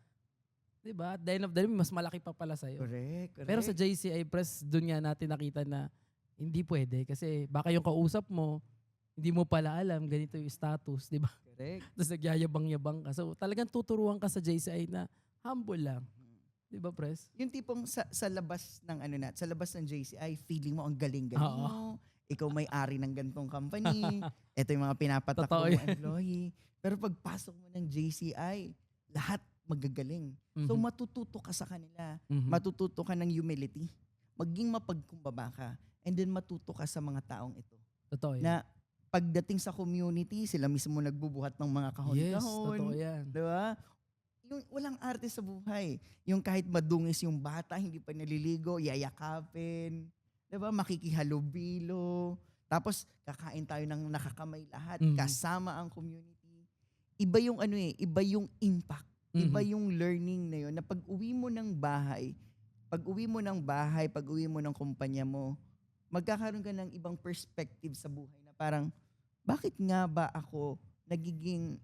[SPEAKER 1] di ba? At the end of the day, mas malaki pa pala sa'yo.
[SPEAKER 2] Correct.
[SPEAKER 1] Pero sa JCI Press, dun nga natin nakita na hindi pwede. Kasi baka yung kausap mo, hindi mo pala alam, ganito yung status, di ba?
[SPEAKER 2] Correct.
[SPEAKER 1] Tapos nagyayabang-yabang ka. So talagang tuturuan ka sa JCI na humble lang. Di ba, Pres?
[SPEAKER 2] Yung tipong sa labas ng sa labas ng JCI, feeling mo ang galing-galing
[SPEAKER 1] Oo.
[SPEAKER 2] mo. Ikaw may-ari ng gantong company. Ito yung mga pinapatakbo
[SPEAKER 1] Totoo
[SPEAKER 2] mo
[SPEAKER 1] yan.
[SPEAKER 2] employee. Pero pagpasok mo ng JCI, lahat magagaling. So
[SPEAKER 1] Mhm.
[SPEAKER 2] matututo ka sa kanila.
[SPEAKER 1] Mhm.
[SPEAKER 2] Matututo ka ng humility. Maging mapagkumbaba ka. And then matuto ka sa mga taong ito.
[SPEAKER 1] Totoo yan.
[SPEAKER 2] Na pagdating sa community, sila mismo nagbubuhat ng mga
[SPEAKER 1] Yes,
[SPEAKER 2] kahon-kahon.
[SPEAKER 1] totoo yan.
[SPEAKER 2] Diba? Yung walang arte sa buhay. Yung kahit madungis yung bata, hindi pa naliligo, yayakapin. Diba? Makikihalubilo. Tapos kakain tayo ng nakakamay lahat.
[SPEAKER 1] Mhm.
[SPEAKER 2] Kasama ang community. Iba yung iba yung impact. Iba yung learning na yun. Na pag uwi mo ng bahay, pag uwi mo ng kumpanya mo, magkakaroon ka ng ibang perspective sa buhay na parang, bakit nga ba ako nagiging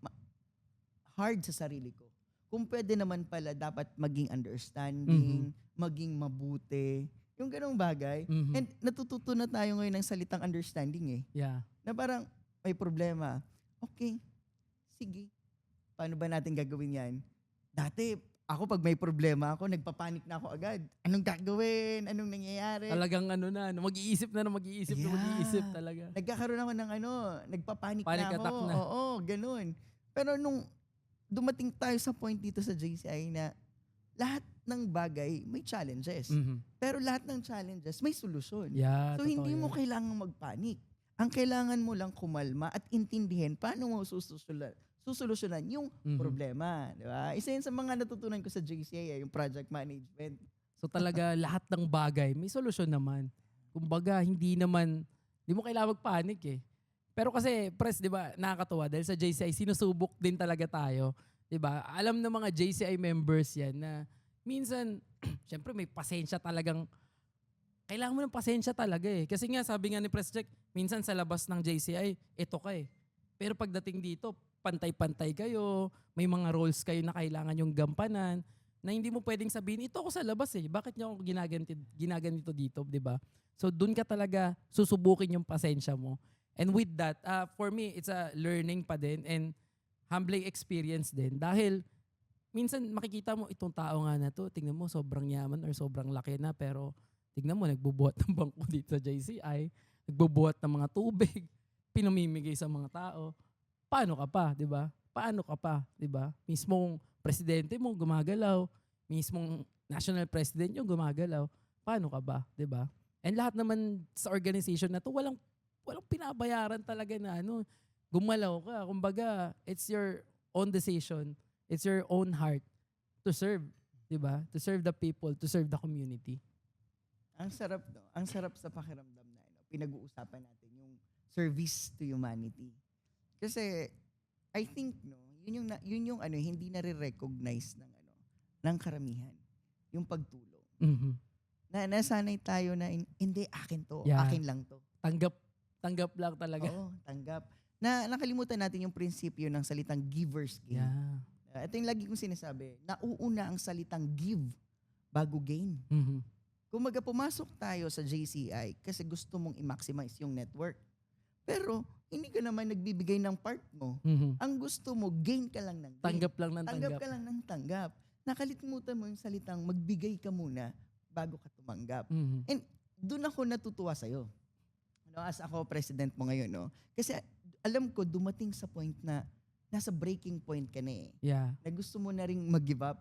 [SPEAKER 2] hard sa sarili ko? Kung pwede naman pala dapat maging understanding, maging mabuti, yung ganong bagay.
[SPEAKER 1] Mhm.
[SPEAKER 2] And natututo na tayo ngayon ng salitang understanding
[SPEAKER 1] Yeah.
[SPEAKER 2] na parang may problema. Okay, sige. Paano ba natin gagawin yan? Dati, ako pag may problema ako, nagpapanik na ako agad. Anong gagawin? Anong nangyayari?
[SPEAKER 1] Talagang mag-iisip na
[SPEAKER 2] Yeah.
[SPEAKER 1] mag-iisip talaga.
[SPEAKER 2] Nagkakaroon ako ng nagpapanik
[SPEAKER 1] Panic
[SPEAKER 2] na ako.
[SPEAKER 1] attack na.
[SPEAKER 2] Oo, ganun. Pero nung dumating tayo sa point dito sa JCI na lahat ng bagay may challenges.
[SPEAKER 1] Mhm.
[SPEAKER 2] Pero lahat ng challenges may solusyon.
[SPEAKER 1] Yeah,
[SPEAKER 2] So
[SPEAKER 1] totoo
[SPEAKER 2] hindi mo
[SPEAKER 1] yan.
[SPEAKER 2] kailangang magpanik. Ang kailangan mo lang kumalma at intindihin paano mo susolusyonan yung
[SPEAKER 1] Mhm.
[SPEAKER 2] problema. Di ba? Isa yun sa mga natutunan ko sa JCI, yung project management.
[SPEAKER 1] So talaga lahat ng bagay may solusyon naman. Kumbaga hindi mo kailangan magpanik eh. Pero kasi press, 'di ba, nakakatuwa dahil sa JCI sinusubok din talaga tayo, 'di ba? Alam ng mga JCI members 'yan na minsan syempre may pasensya talagang kailangan mo ng pasensya talaga eh. Kasi nga sabi nga ni Press Check, minsan sa labas ng JCI, ito ka eh. Pero pagdating dito, pantay-pantay kayo, may mga roles kayo na kailangan yung gampanan, na hindi mo pwedeng sabihin, ito ako sa labas eh, bakit niyo ako ginaganito dito, di ba? So dun ka talaga susubukin yung pasensya mo. And with that, for me, it's a learning pa din and humbling experience din. Dahil minsan makikita mo itong tao nga na to, tingnan mo sobrang yaman or sobrang laki na, pero tingnan mo nagbubuhat ng bangko dito sa JCI, nagbubuhat ng mga tubig, pinamimigay sa mga tao. Paano ka pa, 'di ba? Paano ka pa, 'di ba? Mismong presidente mo gumagalaw, mismong national president yung gumagalaw. Paano ka ba, 'di ba? And lahat naman sa organization na to walang pinabayaran talaga na gumalaw ka. Kumbaga, it's your own decision. It's your own heart to serve, 'di ba? To serve the people, to serve the community.
[SPEAKER 2] Ang sarap, no? Ang sarap sa pakiramdam na pinag-uusapan natin yung service to humanity. Kasi I think yun yung hindi na-recognize ng karamihan, yung pagtulong.
[SPEAKER 1] Mhm.
[SPEAKER 2] Nasanay tayo na hindi akin to,
[SPEAKER 1] Yeah.
[SPEAKER 2] akin lang to.
[SPEAKER 1] Tanggap lang talaga.
[SPEAKER 2] Oo, tanggap. Nakalimutan natin yung prinsipyo ng salitang giver's gain.
[SPEAKER 1] Yeah.
[SPEAKER 2] Ito yung lagi kong sinasabi, nauuna ang salitang give bago gain.
[SPEAKER 1] Mhm.
[SPEAKER 2] Kumaga pumasok tayo sa JCI kasi gusto mong i-maximize yung network. Pero hindi ka naman nagbibigay ng part mo.
[SPEAKER 1] Mhm.
[SPEAKER 2] Ang gusto mo, gain ka lang ng gain.
[SPEAKER 1] Tanggap lang ng
[SPEAKER 2] Tanggap
[SPEAKER 1] tanggap.
[SPEAKER 2] ka lang ng tanggap. Nakalimutan mo yung salitang magbigay ka muna bago ka tumanggap.
[SPEAKER 1] Mhm.
[SPEAKER 2] And doon ako natutuwa sa'yo. As ako president mo ngayon, Kasi alam ko dumating sa point na nasa breaking point ka na eh.
[SPEAKER 1] Yeah.
[SPEAKER 2] Na gusto mo na ring mag-give up,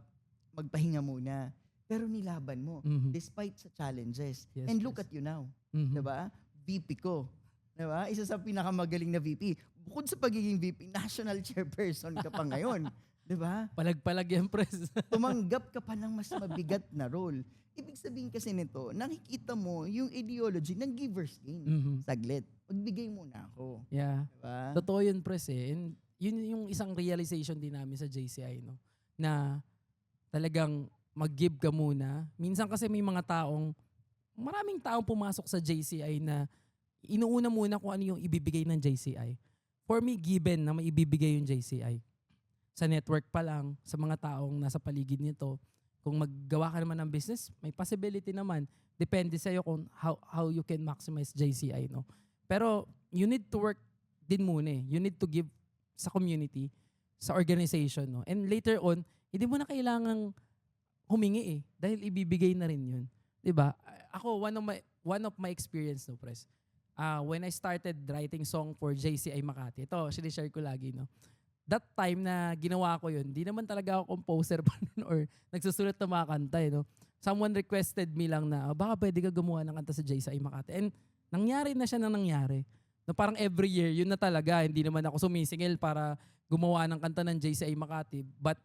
[SPEAKER 2] magpahinga muna. Pero nilaban mo
[SPEAKER 1] Mhm.
[SPEAKER 2] despite sa challenges.
[SPEAKER 1] Yes,
[SPEAKER 2] And look
[SPEAKER 1] yes.
[SPEAKER 2] at you now.
[SPEAKER 1] Mhm.
[SPEAKER 2] 'Di ba? VP ko. 'Di ba? Isa sa pinakamagaling na VP. Bukod sa pagiging VP, national chairperson ka pa ngayon. 'Di ba?
[SPEAKER 1] Palag-palag yan, press.
[SPEAKER 2] Tumanggap ka pa ng mas mabigat na role. Ibig sabihin kasi nito, nakikita mo yung ideology ng giver's gain.
[SPEAKER 1] Mhm.
[SPEAKER 2] Saglit. Magbigay muna ako.
[SPEAKER 1] Yeah.
[SPEAKER 2] 'Di ba?
[SPEAKER 1] Totoo yun, press eh. And yun yung isang realization din namin sa JCI, no? Na talagang mag-give ka muna. Minsan kasi maraming taong pumasok sa JCI na inuuna muna kung ano yung ibibigay ng JCI. For me, given na maibibigay yung JCI. Sa network pa lang, sa mga taong nasa paligid nito, kung maggawa ka naman ng business, may possibility naman. Depende sa'yo kung how you can maximize JCI, no? Pero you need to work din muna eh. You need to give sa community, sa organization, no? And later on, hindi mo na kailangang humingi eh. Dahil ibibigay na rin yun. 'Di ba? Ako, one of my experience, no, press. When I started writing song for JCI Makati, ito, sinishare ko lagi, no? That time na ginawa ko yun, di naman talaga ako composer pa nun or nagsusulat ng mga kanta, no? Someone requested me lang na, baka pwede ka gumawa ng kanta sa JCI Makati. And nangyari na siya na nangyari. No, parang every year, yun na talaga. Hindi naman ako sumisingil para gumawa ng kanta ng JCI Makati. But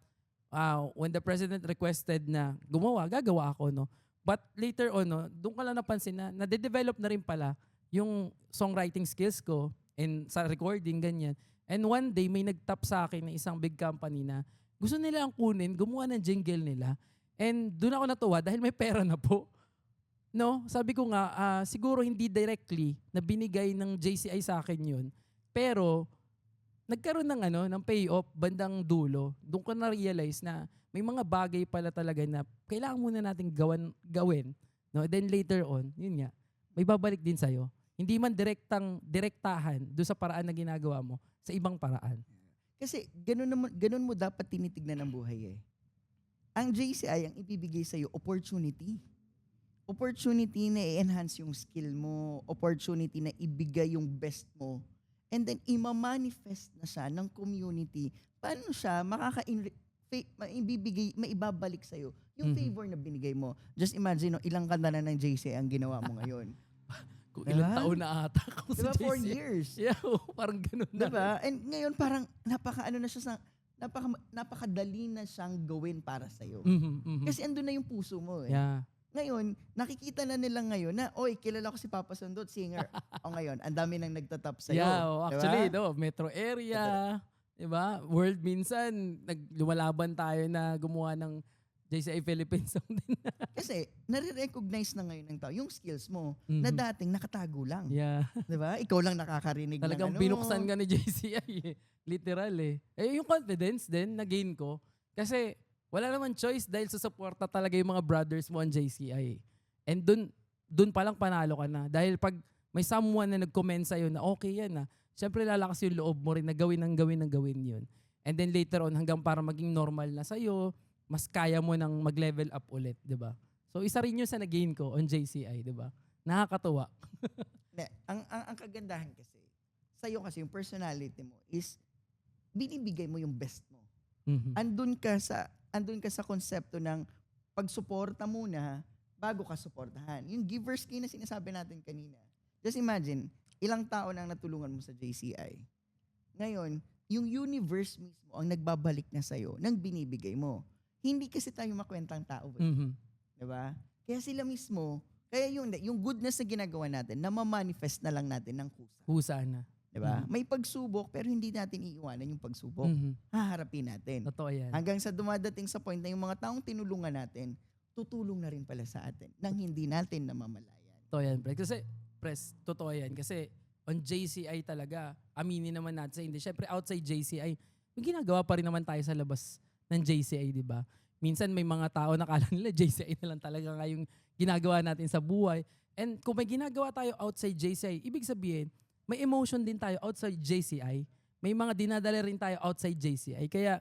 [SPEAKER 1] when the president requested na gumawa, gagawa ako, no? But later on, no, doon ko lang napansin na nade-develop na rin pala yung songwriting skills ko and sa recording, ganyan. And one day, may nag-tap sa akin ng isang big company na gusto nila ang kunin, gumawa ng jingle nila. And doon ako natuwa dahil may pera na po. No? Sabi ko nga, siguro hindi directly na binigay ng JCI sa akin yun. Pero nagkaroon ng payoff bandang dulo. Doon ko na-realize na may mga bagay pala talaga na kailangan muna nating gawin. No? Then later on, yun nga, may babalik din sa'yo. Hindi man direktahan doon sa paraan na ginagawa mo sa ibang paraan.
[SPEAKER 2] Kasi ganun mo dapat tinitignan ang buhay eh. Ang JCI, ang ibibigay sa'yo, opportunity. Opportunity na i-enhance yung skill mo, opportunity na ibigay yung best mo, and then ima-manifest na siya ng community. Paano siya maibabalik sa'yo yung favor na binigay mo? Just imagine, no, ilang kanta na ng JCI ang ginawa mo ngayon.
[SPEAKER 1] Kung
[SPEAKER 2] Diba?
[SPEAKER 1] ilang taon na ata ako
[SPEAKER 2] Diba?
[SPEAKER 1] sa
[SPEAKER 2] 4
[SPEAKER 1] JC.
[SPEAKER 2] years.
[SPEAKER 1] Yeah, parang ganun na.
[SPEAKER 2] Diba? And ngayon parang napakadali na siyang gawin para sa'yo. Kasi andun na yung puso mo eh.
[SPEAKER 1] Yeah.
[SPEAKER 2] Ngayon, nakikita na nila ngayon na, oy, kilala ko si Papa Sundot, singer. O ngayon, ang dami nang nagtatap sa'yo.
[SPEAKER 1] Yeah, actually,
[SPEAKER 2] diba?
[SPEAKER 1] metro area, 'di ba? World minsan lumalaban tayo na gumawa ng JCI Philippines song din.
[SPEAKER 2] Kasi nare-recognize na ngayon ng tao yung skills mo na dating nakatago lang.
[SPEAKER 1] Yeah.
[SPEAKER 2] 'Di ba? Ikaw lang nakakarinig
[SPEAKER 1] Talagang
[SPEAKER 2] ng
[SPEAKER 1] binuksan ka ni JCI eh. Literal eh. Yung confidence din na gain ko kasi wala naman choice dahil sa suporta talaga yung mga brothers mo on JCI. And dun pa lang panalo ka na. Dahil pag may someone na nag-comment sa'yo na okay yan syempre lalakas yung loob mo rin na gawin yun. And then later on hanggang para maging normal na sa'yo, mas kaya mo nang mag-level up ulit, di ba? So isa rin yun sa nag-gain ko on JCI, di ba? Nakakatuwa.
[SPEAKER 2] Ang kagandahan kasi, sa'yo kasi yung personality mo is binibigay mo yung best mo. Andun ka sa konsepto ng pagsuporta muna bago ka suportahan. Yung giver's key na sinasabi natin kanina. Just imagine, ilang tao nang natulungan mo sa JCI. Ngayon, yung universe mismo ang nagbabalik na sa'yo ng binibigay mo. Hindi kasi tayo makwentang tao. Diba? Kaya sila mismo, kaya yung goodness na ginagawa natin, na ma-manifest na lang natin ng kusa.
[SPEAKER 1] Kusa na.
[SPEAKER 2] Diba? May pagsubok, pero hindi natin iiwanan yung pagsubok. Haharapin natin.
[SPEAKER 1] Totoo yan.
[SPEAKER 2] Hanggang sa dumadating sa point na yung mga taong tinulungan natin, tutulong na rin pala sa atin nang hindi natin namamalayan.
[SPEAKER 1] Totoo yan, totoo yan. Kasi on JCI talaga, aminin naman natin sa hindi. Siyempre outside JCI, may ginagawa pa rin naman tayo sa labas ng JCI, di ba? Minsan may mga tao na kala nila JCI na lang talaga nga yung ginagawa natin sa buhay. And kung may ginagawa tayo outside JCI, ibig sabihin, may emotion din tayo outside JCI. May mga dinadala rin tayo outside JCI. Kaya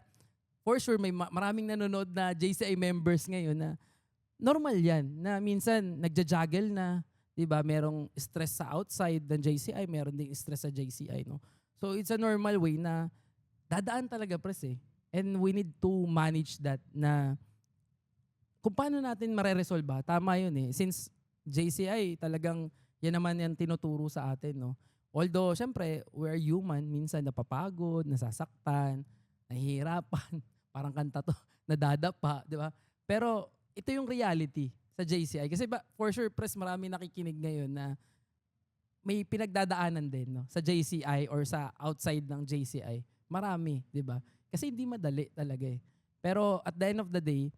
[SPEAKER 1] for sure may maraming nanonood na JCI members ngayon na normal yan. Na minsan nagja-juggle na, 'di ba? Merong stress sa outside ng JCI, meron ding stress sa JCI, no. So it's a normal way na dadaan talaga eh. And we need to manage that na kung paano natin mareresolve. Tama yun eh. Since JCI talagang yan naman yung tinuturo sa atin, no. Although, syempre, we're human. Minsan napapagod, nasasaktan, nahihirapan. Parang kanta to, nadadapa, di ba? Pero ito yung reality sa JCI. Kasi for sure, marami nakikinig ngayon na may pinagdadaanan din sa JCI or sa outside ng JCI. Marami, di ba? Kasi hindi madali talaga eh. Pero at the end of the day,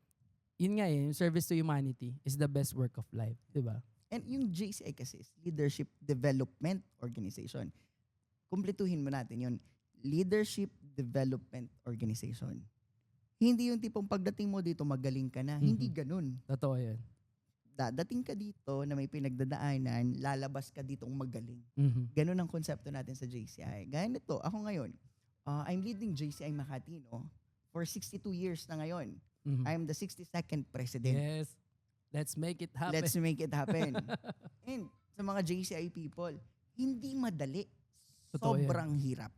[SPEAKER 1] yun nga yung service to humanity is the best work of life, di ba?
[SPEAKER 2] And yung JCI kasi is Leadership Development Organization. Kumpletuhin mo natin yun. Leadership Development Organization. Hindi yung tipong pagdating mo dito magaling ka na. Hindi ganun.
[SPEAKER 1] Totoo yan.
[SPEAKER 2] Dadating ka dito na may pinagdadaanan, lalabas ka ditong magaling. Ganun ang konsepto natin sa JCI. Gaya nito, ako ngayon, I'm leading JCI Makati, no? For 62 years na ngayon. I'm the 62nd president.
[SPEAKER 1] Yes. Let's make it happen.
[SPEAKER 2] Let's make it happen. And sa mga JCI people, hindi madali.
[SPEAKER 1] Totoo
[SPEAKER 2] Sobrang hirap.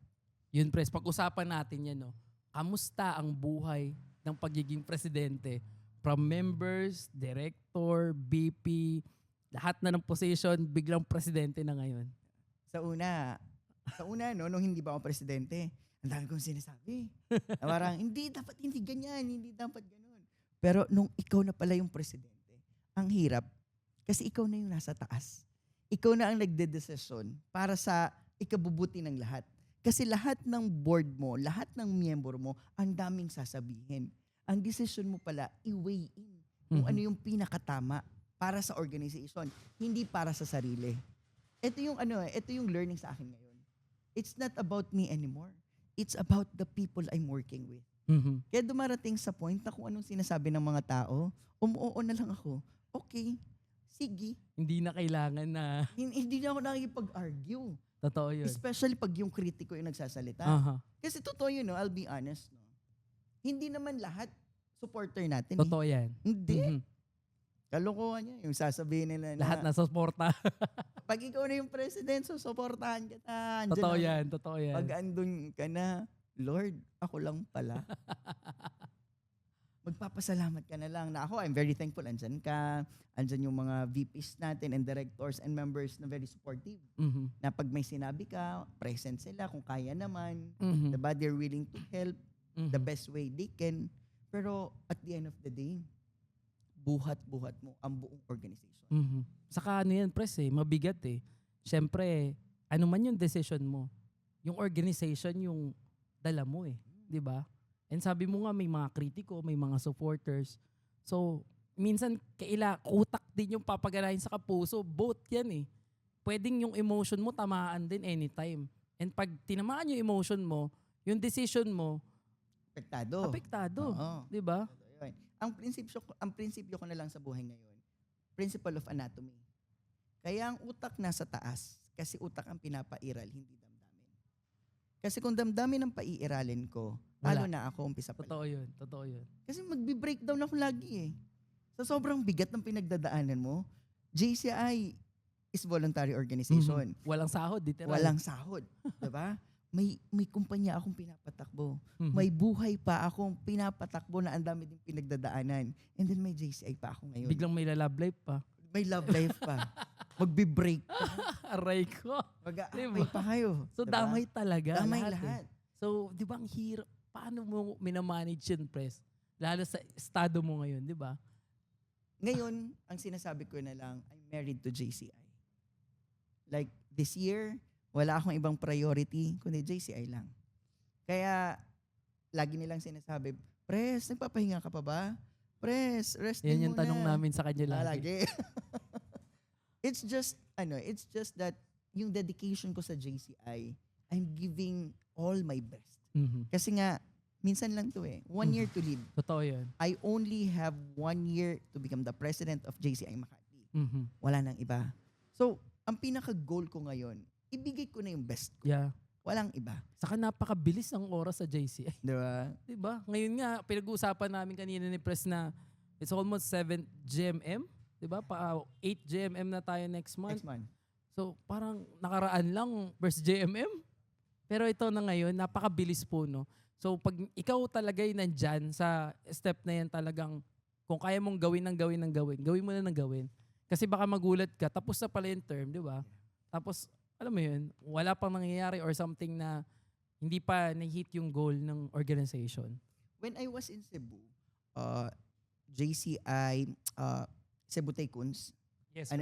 [SPEAKER 1] Yun, pag-usapan natin yan, no? Kamusta ang buhay ng pagiging presidente? From members, director, BP, lahat na ng position, biglang presidente na ngayon.
[SPEAKER 2] Sa una, no, nung hindi pa ako presidente, ang dami kong sinasabi. Na parang, hindi ganyan, hindi dapat ganun. Pero nung ikaw na pala yung presidente, ang hirap, kasi ikaw na yung nasa taas. Ikaw na ang nagdedesisyon para sa ikabubuti ng lahat. Kasi lahat ng board mo, lahat ng miyembro mo, ang daming sasabihin. Ang decision mo pala, i-weigh in kung ano yung pinakatama para sa organization, hindi para sa sarili. Ito yung learning sa akin ngayon. it's not about me anymore. It's about the people I'm working with.
[SPEAKER 1] Mhm.
[SPEAKER 2] Kaya dumarating sa point na kung anong sinasabi ng mga tao, umuoo na lang ako. Okay, sige.
[SPEAKER 1] Hindi na kailangan na
[SPEAKER 2] Hindi na ako nakikipag-argue.
[SPEAKER 1] totoo yun.
[SPEAKER 2] Especially pag yung kritiko yung nagsasalita.
[SPEAKER 1] Aha.
[SPEAKER 2] Kasi totoo yun, no? I'll be honest. No? Hindi naman lahat supporter natin.
[SPEAKER 1] Totoo yan.
[SPEAKER 2] Hindi.
[SPEAKER 1] Mhm.
[SPEAKER 2] Kalokohan niya. Yung sasabihin nila na,
[SPEAKER 1] Lahat nasa suporta.
[SPEAKER 2] pag ikaw na yung president, so supportahan kita. Andyan
[SPEAKER 1] Totoo
[SPEAKER 2] ako.
[SPEAKER 1] yan. Totoo yan.
[SPEAKER 2] Pag andun ka na, Lord, ako lang pala. Magpapasalamat ka na lang na ako, I'm very thankful. Andyan ka. Andyan yung mga VPs natin and directors and members na very supportive.
[SPEAKER 1] Mhm.
[SPEAKER 2] Na pag may sinabi ka, present sila kung kaya naman.
[SPEAKER 1] Mhm.
[SPEAKER 2] Diba? They're willing to help
[SPEAKER 1] Mhm.
[SPEAKER 2] the best way they can. Pero at the end of the day, buhat-buhat mo ang buong organization.
[SPEAKER 1] Mhm. Saka ano yan, pres mabigat eh. Siyempre, ano man yung decision mo, yung organization yung dala mo eh. Di ba? And sabi mo nga may mga kritiko, may mga supporters. So, minsan utak din yung papaganahin sa kapuso. Both yan eh. Pwedeng yung emotion mo tamaan din anytime. And pag tinamaan yung emotion mo, yung decision mo,
[SPEAKER 2] Apektado.
[SPEAKER 1] apektado.
[SPEAKER 2] Oo.
[SPEAKER 1] Di ba?
[SPEAKER 2] Totoo yun. Ang prinsipyo ko na lang sa buhay ngayon, principle of anatomy. Kaya ang utak nasa taas, kasi utak ang pinapairal, hindi damdamin. Kasi kung damdamin ang paiiralin ko, talo
[SPEAKER 1] Wala.
[SPEAKER 2] na ako umpisa pa lang.
[SPEAKER 1] Totoo yun. Totoo yun.
[SPEAKER 2] Kasi magbi-breakdown ako lagi eh. Sa sobrang bigat ng pinagdadaanan mo, JCI is voluntary organization.
[SPEAKER 1] Mhm. Walang sahod, literal.
[SPEAKER 2] Walang sahod. Diba? May kumpanya akong pinapatakbo.
[SPEAKER 1] Mhm.
[SPEAKER 2] May buhay pa akong pinapatakbo na ang dami din pinagdadaanan. And then may JCI pa ako ngayon.
[SPEAKER 1] Biglang may love life pa.
[SPEAKER 2] May love life pa. Magbi-break pa.
[SPEAKER 1] Aray ko.
[SPEAKER 2] Mag-aamay pa kayo.
[SPEAKER 1] So
[SPEAKER 2] Diba?
[SPEAKER 1] damay talaga.
[SPEAKER 2] Damay
[SPEAKER 1] eh.
[SPEAKER 2] lahat.
[SPEAKER 1] So, di ba ang hirap? Paano mo minamanage yun, pres? Lalo sa estado mo ngayon, di ba?
[SPEAKER 2] Ngayon, ang sinasabi ko na lang, I'm married to JCI. Like, this year, wala akong ibang priority, kundi JCI lang. Kaya, lagi nilang sinasabi, Pres, nagpapahinga ka pa ba? Pres, rest
[SPEAKER 1] Yan
[SPEAKER 2] din
[SPEAKER 1] yung
[SPEAKER 2] muna.
[SPEAKER 1] tanong namin sa kanya lagi.
[SPEAKER 2] Lagi. it's just that yung dedication ko sa JCI, I'm giving all my best.
[SPEAKER 1] Mhm.
[SPEAKER 2] Kasi nga, minsan lang to eh. 1 year to lead.
[SPEAKER 1] Totoo yan.
[SPEAKER 2] I only have 1 year to become the president of JCI Makati.
[SPEAKER 1] Mhm.
[SPEAKER 2] Wala nang iba. So, ang pinaka-goal ko ngayon, ibigay ko na yung best ko.
[SPEAKER 1] Yeah.
[SPEAKER 2] Walang iba.
[SPEAKER 1] Saka napakabilis ang oras sa JCI.
[SPEAKER 2] Di ba?
[SPEAKER 1] Di ba? Ngayon nga, pinag-uusapan namin kanina ni Pres na it's almost 7 GMM. Di ba? 8 GMM na tayo next month.
[SPEAKER 2] Next month.
[SPEAKER 1] So, parang nakaraan lang first JMM. Pero ito na ngayon, napakabilis po, no? So, pag ikaw talaga yung nandyan sa step na yan talagang, kung kaya mong gawin gawin mo na ng gawin. Kasi baka magulat ka, tapos na pala yung term, di ba? Tapos, alam mo yun, wala pang nangyayari or something na hindi pa na-hit yung goal ng organization.
[SPEAKER 2] When I was in Cebu, JCI, Cebu Tycoons,
[SPEAKER 1] Yes,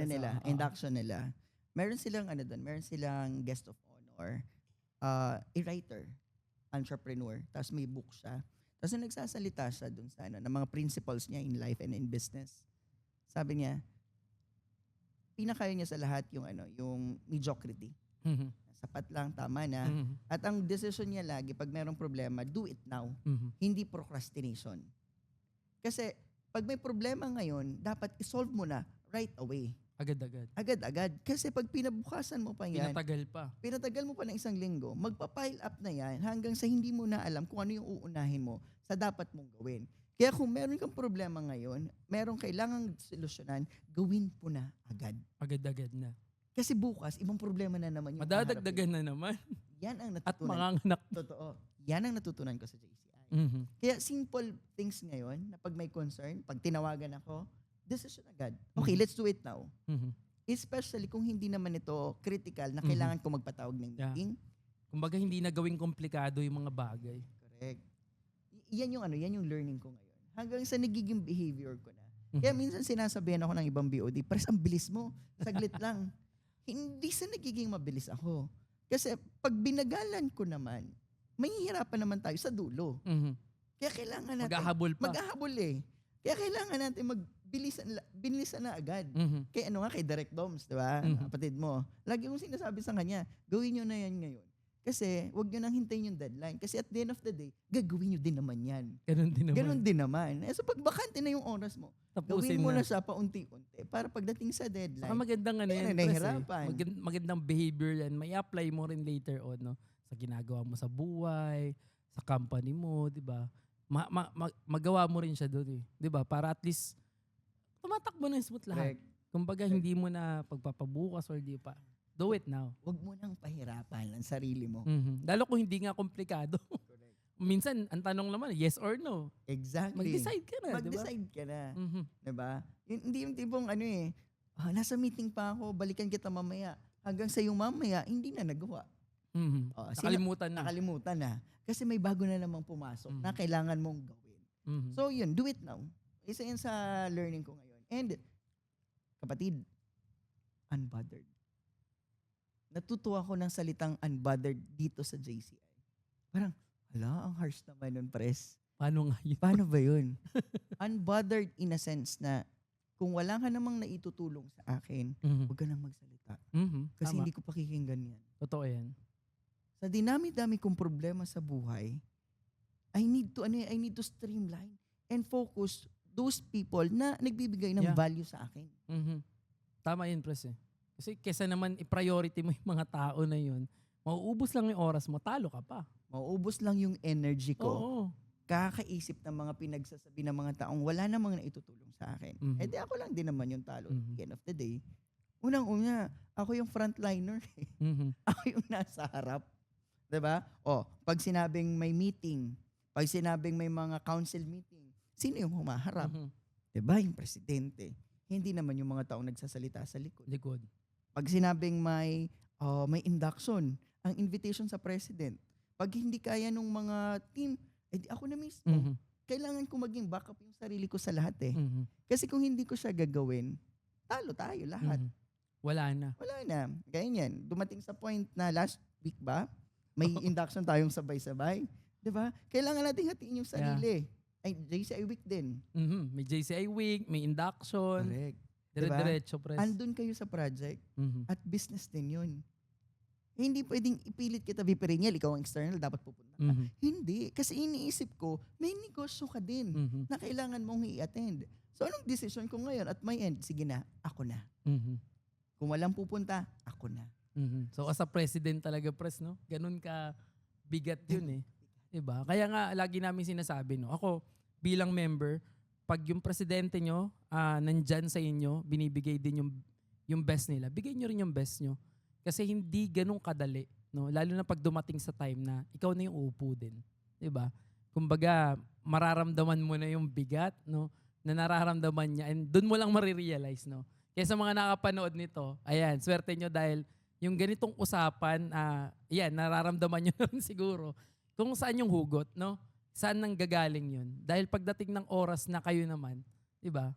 [SPEAKER 2] induction nila, meron silang meron silang guest of honor, a writer, entrepreneur, tapos may book siya. Tapos nagsasalita siya dun sa ng mga principles niya in life and in business. Sabi niya, pinakayo niya sa lahat yung mediocrity.
[SPEAKER 1] Mhm.
[SPEAKER 2] Sapat lang, tama na.
[SPEAKER 1] Mhm.
[SPEAKER 2] At ang decision niya lagi, pag merong problema, do it now.
[SPEAKER 1] Mhm.
[SPEAKER 2] Hindi procrastination. Kasi pag may problema ngayon, dapat isolve mo na right away.
[SPEAKER 1] Agad-agad.
[SPEAKER 2] Agad-agad. Kasi pag pinabukasan mo pa yan,
[SPEAKER 1] Pinatagal pa.
[SPEAKER 2] mo pa ng 1 linggo, magpa-pile up na yan hanggang sa hindi mo na alam kung ano yung uunahin mo sa dapat mong gawin. Kaya kung meron kang problema ngayon, meron kailangang solusyonan, gawin po na agad.
[SPEAKER 1] Agad-agad na.
[SPEAKER 2] Kasi bukas, ibang problema na naman yung
[SPEAKER 1] Madadagdagan na naman.
[SPEAKER 2] haharapin. Yan ang
[SPEAKER 1] At
[SPEAKER 2] natutunan.
[SPEAKER 1] manganganak.
[SPEAKER 2] Totoo. Yan ang natutunan ko sa JCI.
[SPEAKER 1] Mhm.
[SPEAKER 2] Kaya simple things ngayon, na pag may concern, pag tinawagan ako, decision agad. Okay, let's do it now.
[SPEAKER 1] Mhm.
[SPEAKER 2] Especially kung hindi naman ito critical na
[SPEAKER 1] Mhm.
[SPEAKER 2] kailangan ko magpatawag ng
[SPEAKER 1] Yeah.
[SPEAKER 2] meeting.
[SPEAKER 1] Kumbaga hindi na gawing komplikado yung mga bagay.
[SPEAKER 2] Correct. Yan yung learning ko ngayon. Hanggang sa nagiging behavior ko na.
[SPEAKER 1] Mhm.
[SPEAKER 2] Kaya minsan sinasabihan ako ng ibang BOD, pares ang bilis mo, saglit lang. Hindi sa nagiging mabilis ako. Kasi pag binagalan ko naman, mahihirapan naman tayo sa dulo.
[SPEAKER 1] Mhm.
[SPEAKER 2] Kaya kailangan natin,
[SPEAKER 1] Maghahabol pa.
[SPEAKER 2] maghahabol eh. Kaya kailangan natin bilisan na agad.
[SPEAKER 1] Mhm.
[SPEAKER 2] Kay kay Direct Doms, di ba?
[SPEAKER 1] Mhm.
[SPEAKER 2] Kapatid mo. Lagi kong sinasabi sa kanya, gawin nyo na yan ngayon. Kasi wag nyo nang hintayin yung deadline. Kasi at the end of the day, gagawin nyo din naman yan.
[SPEAKER 1] Ganun din naman.
[SPEAKER 2] Ganun din naman. So pag bakante na yung oras mo,
[SPEAKER 1] Tapusin
[SPEAKER 2] gawin mo na
[SPEAKER 1] na.
[SPEAKER 2] siya paunti-unti para pagdating sa
[SPEAKER 1] Saka
[SPEAKER 2] deadline,
[SPEAKER 1] magandang ano
[SPEAKER 2] Kaya
[SPEAKER 1] yan,
[SPEAKER 2] na
[SPEAKER 1] press,
[SPEAKER 2] nahihirapan.
[SPEAKER 1] Magandang behavior yan. May apply mo rin later on, no? Sa ginagawa mo sa buhay, sa company mo, di ba? Magawa mo rin siya doon, eh. Di ba? Para at least, tumatakbo na smooth lahat.
[SPEAKER 2] correct.
[SPEAKER 1] Kumbaga, hindi mo na pagpapabukas or di pa. Do it now.
[SPEAKER 2] Wag mo nang pahirapan ang sarili mo.
[SPEAKER 1] Mhm. Lalo kung hindi nga komplikado. Minsan, ang tanong naman, yes or no.
[SPEAKER 2] Exactly.
[SPEAKER 1] Mag-decide ka na, di ba?
[SPEAKER 2] Mag-decide ka na.
[SPEAKER 1] Mhm.
[SPEAKER 2] Diba? Hindi yung tipong nasa meeting pa ako, balikan kita mamaya. Hanggang sa yung mamaya, hindi na nagawa.
[SPEAKER 1] Mhm. Nakalimutan na.
[SPEAKER 2] Nakalimutan na. Kasi may bago na namang pumasok na kailangan mong gawin.
[SPEAKER 1] Mhm.
[SPEAKER 2] So yun, do it now. Isa yan sa learning ko ngayon. And, kapatid, unbothered. Natutuwa ko ng salitang unbothered dito sa JCI. Parang, ang harsh naman nun, pres.
[SPEAKER 1] Paano nga yun?
[SPEAKER 2] Paano ba yun? Unbothered in a sense na kung wala ka namang naitutulong sa akin,
[SPEAKER 1] Mhm.
[SPEAKER 2] huwag ka nang magsalita.
[SPEAKER 1] Mhm.
[SPEAKER 2] Kasi
[SPEAKER 1] Tama.
[SPEAKER 2] hindi ko pakikinggan yan.
[SPEAKER 1] Totoo yan.
[SPEAKER 2] Sa dinami-dami kong problema sa buhay, I need to streamline and focus those people na nagbibigay ng
[SPEAKER 1] Yeah.
[SPEAKER 2] value sa akin.
[SPEAKER 1] Mhm. Tama yun, pres eh. Kasi kesa naman i-priority mo yung mga tao na yun, mauubos lang yung oras mo, talo ka pa.
[SPEAKER 2] Mauubos lang yung energy ko.
[SPEAKER 1] Oo.
[SPEAKER 2] Kakaisip ng mga pinagsasabi ng mga taong wala namang naitutulong sa akin.
[SPEAKER 1] Mhm.
[SPEAKER 2] Di ako lang din naman yung talo at
[SPEAKER 1] Mhm.
[SPEAKER 2] the end of the day. Unang-una, ako yung frontliner.
[SPEAKER 1] Mhm.
[SPEAKER 2] Ako yung nasa harap. 'Di ba? Pag sinabing may meeting, pag sinabing may mga council meeting, sino yung humaharap?
[SPEAKER 1] Mhm.
[SPEAKER 2] 'Di ba? Yung presidente. Hindi naman yung mga taong nagsasalita sa likod.
[SPEAKER 1] Likod.
[SPEAKER 2] Pag sinabing may induction, ang invitation sa president. Pag hindi kaya nung mga team, di ako na mismo.
[SPEAKER 1] Mhm.
[SPEAKER 2] Kailangan ko maging backup yung sarili ko sa lahat eh.
[SPEAKER 1] Mhm.
[SPEAKER 2] Kasi kung hindi ko siya gagawin, talo tayo lahat.
[SPEAKER 1] Mhm. Wala na.
[SPEAKER 2] Wala na. Ganyan. Dumating sa point na last week ba, may induction tayong sabay-sabay. 'Di ba? Kailangan natin hatiin yung sarili. Ay, JCI week din.
[SPEAKER 1] Mhm. May JCI week, may induction,
[SPEAKER 2] Correct.
[SPEAKER 1] dire-diretso, press.
[SPEAKER 2] Andun kayo sa project
[SPEAKER 1] Mhm.
[SPEAKER 2] at business din yun. Hindi pwedeng ipilit kita, VP Reniel, ikaw ang external, dapat pupunta ka.
[SPEAKER 1] Mhm.
[SPEAKER 2] Hindi. Kasi iniisip ko, may negosyo ka din
[SPEAKER 1] Mhm.
[SPEAKER 2] na kailangan mong i-attend. So anong decision ko ngayon at my end? Sige na, ako na.
[SPEAKER 1] Mhm.
[SPEAKER 2] Kung walang pupunta, ako na.
[SPEAKER 1] Mhm. So as a president talaga, press, no? Ganun ka bigat yun eh. Diba? Kaya nga lagi namin sinasabi, no? Ako bilang member, pag yung presidente nyo nandyan sa inyo, binibigay din yung best nila, bigay nyo rin yung best nyo. Kasi hindi ganun kadali, no? Lalo na pag dumating sa time na ikaw na yung uupo din. Diba? Kumbaga, mararamdaman mo na yung bigat, no? Na nararamdaman niya and doon mo lang marirealize, no? Kaya sa mga nakapanood nito, ayan, swerte nyo dahil yung ganitong usapan, yan, nararamdaman nyo na rin siguro kung saan yung hugot, no? Saan nang gagaling yun? Dahil pagdating ng oras na kayo naman, di ba?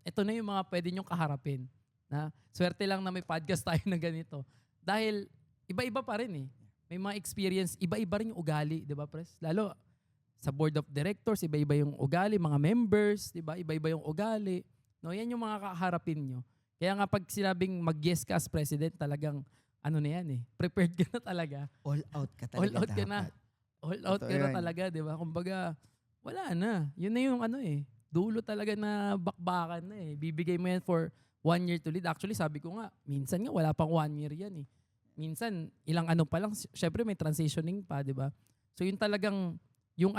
[SPEAKER 1] Ito na yung mga pwede nyong kaharapin. Na swerte lang na may podcast tayo na ganito. Dahil iba-iba pa rin eh. May mga experience, iba-iba rin yung ugali, di ba, pres? Lalo sa board of directors, iba-iba yung ugali, mga members, di ba? Iba-iba yung ugali. No, yan yung mga kaharapin nyo. Kaya nga pag sinabing mag-yes ka as president, talagang ano na yan eh. Prepared ka na talaga.
[SPEAKER 2] All out ka talaga
[SPEAKER 1] All out ka
[SPEAKER 2] dapat.
[SPEAKER 1] na. All out
[SPEAKER 2] Totoo
[SPEAKER 1] ka na
[SPEAKER 2] yan.
[SPEAKER 1] talaga, di ba? Kumbaga, wala na. Yun na yung ano eh. Dulo talaga na bakbakan na eh. Bibigay mo yan for 1 year to lead. Actually, sabi ko nga, minsan nga wala pang 1 year yan eh. Minsan, ilang ano pa lang. Syempre may transitioning pa, di ba? So yun talagang, yung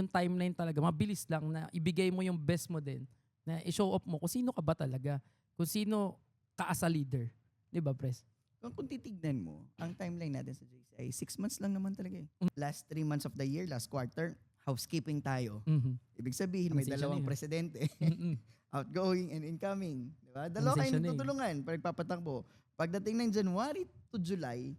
[SPEAKER 1] timeline talaga, mabilis lang na ibigay mo yung best mo din. Na i-show off mo kung sino ka ba talaga. Kung sino ka as a leader. Di ba, Pres?
[SPEAKER 2] Kung titignan mo, ang timeline natin sa JCI, 6 months lang naman talaga eh. Last 3 months of the year, last quarter, housekeeping tayo.
[SPEAKER 1] Mhm.
[SPEAKER 2] Ibig sabihin, may dalawang
[SPEAKER 1] Transitioning,
[SPEAKER 2] presidente.
[SPEAKER 1] Mm-mm.
[SPEAKER 2] Outgoing and incoming. Diba? Dalawa kayong
[SPEAKER 1] Transitioning.
[SPEAKER 2] tutulungan para papatakbo. Pagdating ng January to July,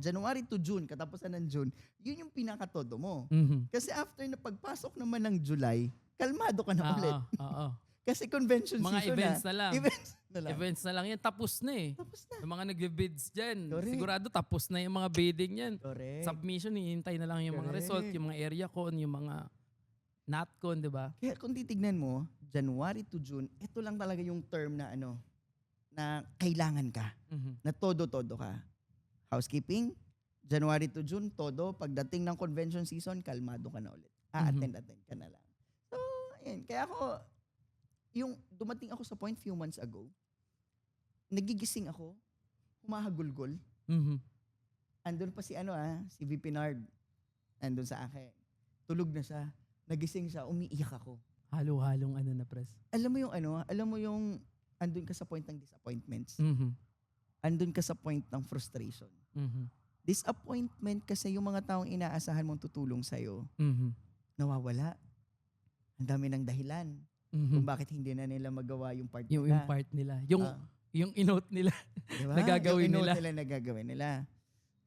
[SPEAKER 2] January to June, katapusan ng June, yun yung pinakatodo mo.
[SPEAKER 1] Mhm.
[SPEAKER 2] Kasi after na pagpasok naman ng July, kalmado ka na ulit.
[SPEAKER 1] Oo.
[SPEAKER 2] Kasi convention
[SPEAKER 1] Mga
[SPEAKER 2] season
[SPEAKER 1] events na lang.
[SPEAKER 2] Events na lang.
[SPEAKER 1] Events na lang yan. Tapos na eh.
[SPEAKER 2] Tapos na.
[SPEAKER 1] Yung mga nagbe-bids dyan.
[SPEAKER 2] Correct.
[SPEAKER 1] Sigurado tapos na yung mga bidding yan.
[SPEAKER 2] Correct.
[SPEAKER 1] Submission, hihintay na lang yung mga
[SPEAKER 2] Correct.
[SPEAKER 1] result, yung mga area con, yung mga NatCon, di ba?
[SPEAKER 2] Kaya kung titignan mo, January to June, ito lang talaga yung term na na kailangan ka.
[SPEAKER 1] Mhm.
[SPEAKER 2] Na todo-todo ka. Housekeeping, January to June, todo. Pagdating ng convention season, kalmado ka na ulit. Attend ka na lang. So, ayun. Kaya ako, yung dumating ako sa point few months ago, nagigising ako, humahagulgol.
[SPEAKER 1] Mhm.
[SPEAKER 2] Andun pa si VP Nard. Andun sa akin. Tulog na siya. Nagising siya, umiiyak ako.
[SPEAKER 1] Halo-halong ano na, pres.
[SPEAKER 2] Alam mo yung andun ka sa point ng disappointments.
[SPEAKER 1] Mhm.
[SPEAKER 2] Andun ka sa point ng frustration.
[SPEAKER 1] Mhm.
[SPEAKER 2] Disappointment kasi yung mga taong inaasahan mong tutulong sa'yo,
[SPEAKER 1] Mhm.
[SPEAKER 2] nawawala. Ang dami ng dahilan
[SPEAKER 1] Mhm.
[SPEAKER 2] kung bakit hindi na nila magawa yung part
[SPEAKER 1] Yung
[SPEAKER 2] nila.
[SPEAKER 1] part nila. Yung
[SPEAKER 2] Ah,
[SPEAKER 1] yung inote nila.
[SPEAKER 2] diba?
[SPEAKER 1] nagagawin
[SPEAKER 2] Yung
[SPEAKER 1] nila.
[SPEAKER 2] nagagawin nila.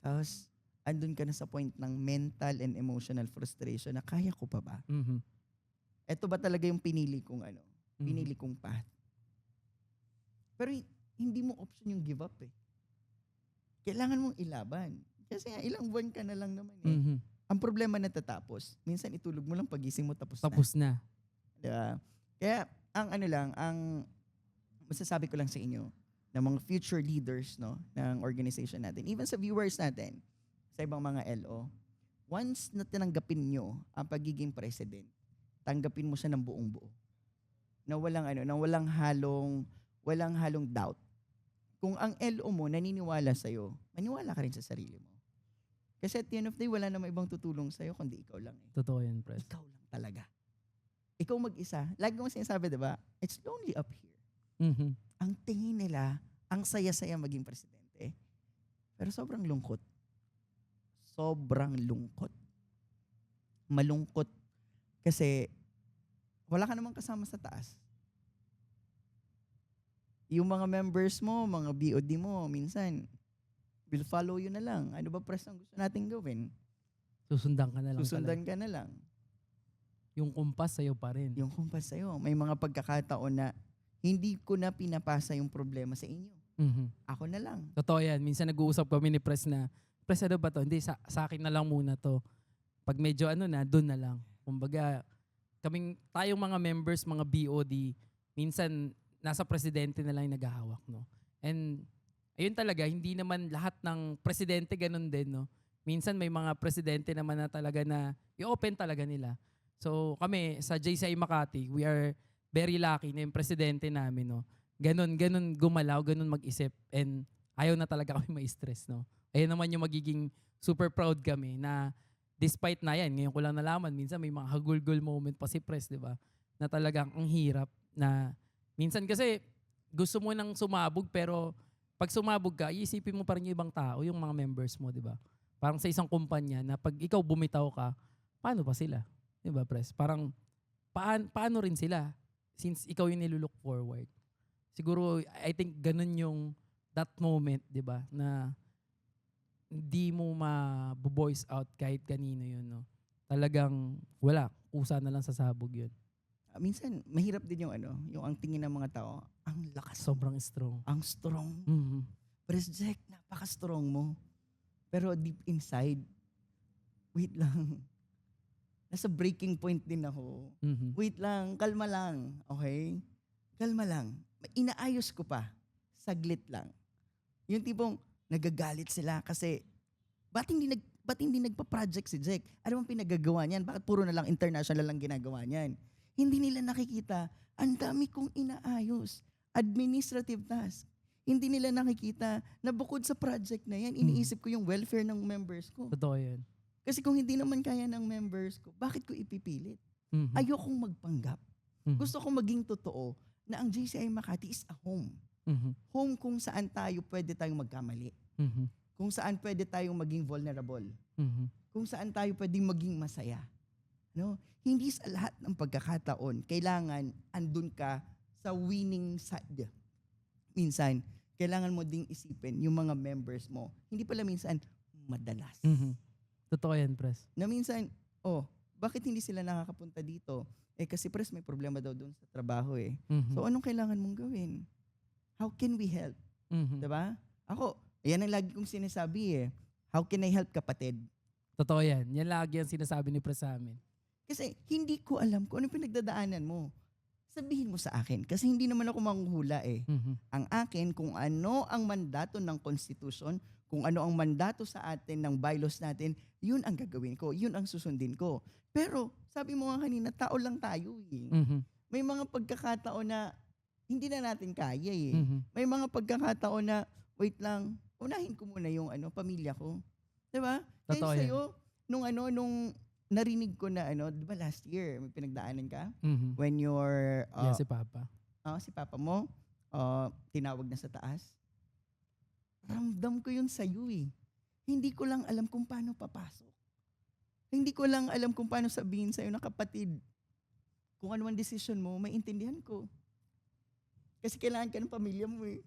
[SPEAKER 2] Tapos, andun ka na sa point ng mental and emotional frustration na kaya ko pa ba?
[SPEAKER 1] Mhm.
[SPEAKER 2] Ito ba talaga yung pinili kong
[SPEAKER 1] Mhm.
[SPEAKER 2] pinili kong path? Pero hindi mo option yung give up eh. Kailangan mong ilaban. Kasi nga, ilang buwan ka na lang naman eh.
[SPEAKER 1] Mhm.
[SPEAKER 2] Ang problema natatapos. Minsan itulog mo lang pagising mo tapos na.
[SPEAKER 1] Tapos na.
[SPEAKER 2] Diba? Kaya ang masasabi ko lang sa inyo ng mga future leaders ng organization natin, even sa viewers natin, sa ibang mga LO, once na tinanggapin nyo ang pagiging president, tanggapin mo siya ng buong buo. Na walang halong doubt. Kung ang LO mo naniniwala sa'yo, maniwala ka rin sa sarili mo. Kasi at the end of the day, wala namang ibang tutulong sa'yo kundi ikaw lang eh.
[SPEAKER 1] Totoo yan, pres.
[SPEAKER 2] Ikaw lang talaga. Ikaw mag-isa. Lagi ko sinasabi, diba? It's lonely up here.
[SPEAKER 1] Mhm.
[SPEAKER 2] Ang tingin nila, ang saya-saya maging presidente. Pero sobrang lungkot. Sobrang lungkot. Malungkot. Kasi wala ka namang kasama sa taas. Yung mga members mo, mga BOD mo, minsan, will follow you na lang. Ano ba press ang gusto natin gawin?
[SPEAKER 1] Susundan ka na lang
[SPEAKER 2] Susundan
[SPEAKER 1] talaga.
[SPEAKER 2] ka na lang.
[SPEAKER 1] Yung kumpas sa'yo pa rin.
[SPEAKER 2] Yung kumpas sa'yo. May mga pagkakataon na hindi ko na pinapasa yung problema sa inyo.
[SPEAKER 1] Mhm.
[SPEAKER 2] Ako na lang.
[SPEAKER 1] Totoo yan. Minsan nag-uusap kami ni Pres na, Pres, ano ba to? Hindi, sa akin na lang muna to. Pag medyo doon na lang. Kumbaga, tayong mga members, mga BOD, minsan nasa presidente na lang yung naghahawak, no? And ayun talaga, hindi naman lahat ng presidente ganun din, no? Minsan may mga presidente naman na talaga na i-open talaga nila. So kami sa JCI Makati, we are very lucky na yung presidente namin, no? Ganun gumalaw, ganun mag-isip, and ayaw na talaga kami ma-stress, no? Ayun naman yung magiging super proud kami na despite na yan, ngayon ko lang nalaman, minsan may mga hagulgol moment pa si Pres, di ba? Na talagang ang hirap na minsan kasi gusto mo nang sumabog pero pag sumabog ka, iisipin mo pa rin yung ibang tao, yung mga members mo, di ba? Parang sa isang kumpanya na pag ikaw bumitaw ka, paano pa sila? Di ba, Pres? Parang paano rin sila since ikaw yung nilulook forward? Siguro, I think ganun yung that moment, di ba? Na hindi mo ma-voice out kahit kanino yun, no? Talagang wala, kusa na lang sa sabog yun.
[SPEAKER 2] Minsan, mahirap din yung yung ang tingin ng mga tao, ang lakas,
[SPEAKER 1] Sobrang strong.
[SPEAKER 2] ang strong.
[SPEAKER 1] Mhm.
[SPEAKER 2] Pres Jack, napaka-strong mo. Pero deep inside, wait lang. Nasa breaking point din ako.
[SPEAKER 1] Mhm.
[SPEAKER 2] Wait lang, kalma lang, okay? Kalma lang. Inaayos ko pa. Saglit lang. Yung tipong nagagalit sila kasi ba't hindi nagpa-project si Jack? Ano bang pinagagawa niyan? Bakit puro na lang international lang ginagawa niyan? Hindi nila nakikita, ang dami kong inaayos. Administrative task. Hindi nila nakikita na bukod sa project na yan, iniisip ko yung welfare ng members ko.
[SPEAKER 1] Totoo yan.
[SPEAKER 2] Kasi kung hindi naman kaya ng members ko, bakit ko ipipilit?
[SPEAKER 1] Mhm.
[SPEAKER 2] Ayokong magpanggap.
[SPEAKER 1] Mhm.
[SPEAKER 2] Gusto kong maging totoo na ang JCI Makati is a home.
[SPEAKER 1] Mhm.
[SPEAKER 2] Home kung saan tayo pwede tayong magkamali.
[SPEAKER 1] Mhm.
[SPEAKER 2] Kung saan pwede tayong maging vulnerable.
[SPEAKER 1] Mhm.
[SPEAKER 2] Kung saan tayo pwedeng maging masaya. No? Hindi sa lahat ng pagkakataon, kailangan andun ka sa winning side. Minsan, kailangan mo ding isipin yung mga members mo. Hindi pala minsan, madalas.
[SPEAKER 1] Mhm. Totoo yan, Pres.
[SPEAKER 2] Na minsan, bakit hindi sila nakakapunta dito? Kasi Pres, may problema daw doon sa trabaho eh.
[SPEAKER 1] Mhm.
[SPEAKER 2] So, anong kailangan mong gawin? How can we help?
[SPEAKER 1] Mhm.
[SPEAKER 2] Diba? Ako, yan ang lagi kong sinasabi eh. How can I help kapatid?
[SPEAKER 1] Totoo yan. Yan lagi ang sinasabi ni Pres sa amin.
[SPEAKER 2] Kasi hindi ko alam kung ano pinagdadaanan mo. Sabihin mo sa akin. Kasi hindi naman ako manghuhula eh.
[SPEAKER 1] Mhm.
[SPEAKER 2] Ang akin, kung ano ang mandato ng konstitusyon, Kung ano ang mandato sa atin ng bylaws natin, yun ang gagawin ko, yun ang susundin ko. Pero sabi mo nga kanina, tao lang tayo eh.
[SPEAKER 1] Mhm.
[SPEAKER 2] May mga pagkakataon na hindi na natin kaya eh.
[SPEAKER 1] Mhm.
[SPEAKER 2] May mga pagkakataon na, wait lang, unahin ko muna yung pamilya ko. 'Di ba? Kaya
[SPEAKER 1] Totoo yan.
[SPEAKER 2] sa'yo, nung narinig ko na 'di ba last year, may pinagdaanan ka?
[SPEAKER 1] Mhm.
[SPEAKER 2] When your,
[SPEAKER 1] Yan si Papa.
[SPEAKER 2] si papa mo, tinawag na sa taas. Ramdam ko yun sa'yo eh. Hindi ko lang alam kung paano papasok. Hindi ko lang alam kung paano sabihin sa'yo na kapatid, kung ano ang decision mo, maintindihan ko. Kasi kailangan ka ng pamilya mo eh.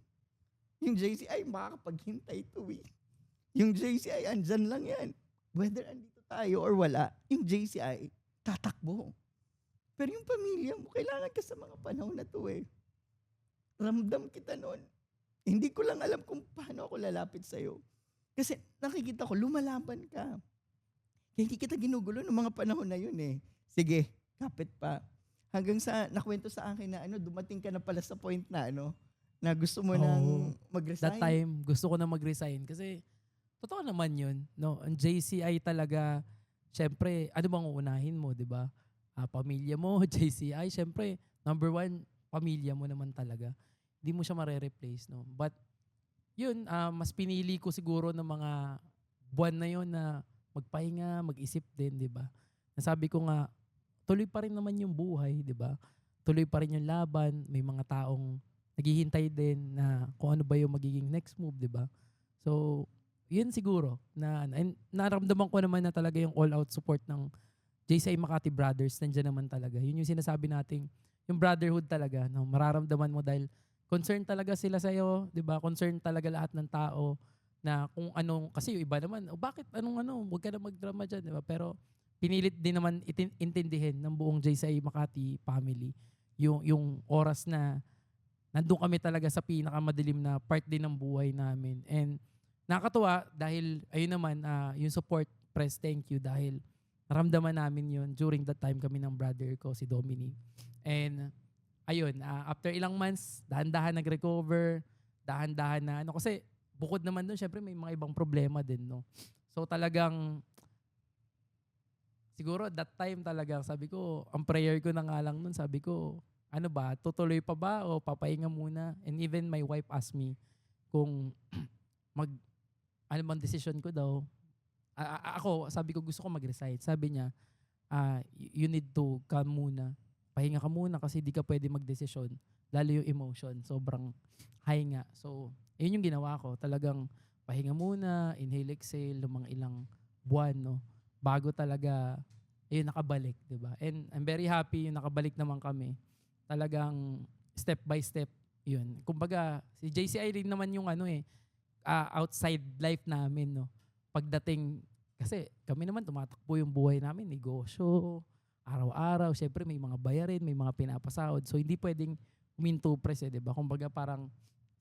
[SPEAKER 2] Yung JCI, makakapaghintay to eh. Yung JCI, andyan lang yan. Whether andito tayo or wala, yung JCI, tatakbo. Pero yung pamilya mo, kailangan ka sa mga panahon na to eh. Ramdam kita noon. Hindi ko lang alam kung paano ako lalapit sa'yo. Kasi nakikita ko, lumalaban ka. Kaya hindi kita ginugulo ng mga panahon na yun eh. Sige, kapit pa. Hanggang sa nakwento sa akin na dumating ka na pala sa point na na gusto mo nang mag-resign.
[SPEAKER 1] That time, gusto ko na mag-resign kasi totoo naman yun. No? Ang JCI talaga, syempre, ano bang uunahin mo, di ba? Pamilya mo, JCI, syempre, number one, pamilya mo naman talaga. Hindi mo siya mare-replace. No? But, yun, mas pinili ko siguro ng mga buwan na yun na magpahinga, mag-isip din, di ba? Nasabi ko nga, tuloy pa rin naman yung buhay, di ba? Tuloy pa rin yung laban, may mga taong naghihintay din na kung ano ba yung magiging next move, di ba? So, yun siguro. And naramdaman ko naman na talaga yung all-out support ng JCI Makati Brothers, nandiyan naman talaga. Yun yung sinasabi nating, yung brotherhood talaga, no? Mararamdaman mo dahil concerned talaga sila sa'yo, di ba? Concerned talaga lahat ng tao na kung anong, kasi yung iba naman, bakit huwag ka na magdrama dyan, di ba? Pero pinilit din naman intindihin ng buong JCI Makati family yung oras na nandun kami talaga sa pinakamadilim na part din ng buhay namin. And nakakatuwa dahil ayun naman, yung support, press, thank you dahil naramdaman namin yun during that time kami ng brother ko, si Dominic. And ayun, after ilang months, dahan-dahan nag-recover, dahan-dahan na kasi bukod naman doon, syempre may mga ibang problema din, no? So talagang siguro that time talaga, sabi ko, ang prayer ko na nga lang nun, sabi ko, ano ba, tutuloy pa ba o papahinga muna? And even my wife asked me kung ano bang decision ko daw. Ako, sabi ko, gusto ko mag-resign. Sabi niya, you need to calm muna. Pahinga ka muna kasi di ka pwede mag-desisyon. Lalo yung emotion, sobrang high nga. So, yun yung ginawa ko. Talagang pahinga muna, inhale, exhale, ng mga ilang buwan, no? Bago talaga, ayun, nakabalik, di ba? And I'm very happy yung nakabalik naman kami. Talagang step by step, yun. Kumbaga, si JCI rin naman yung outside life namin, no? Pagdating, kasi kami naman tumatakbo yung buhay namin, negosyo, araw-araw, syempre may mga bayarin, may mga pinapasahod. So hindi pwedeng huminto press, di ba? Kumbaga parang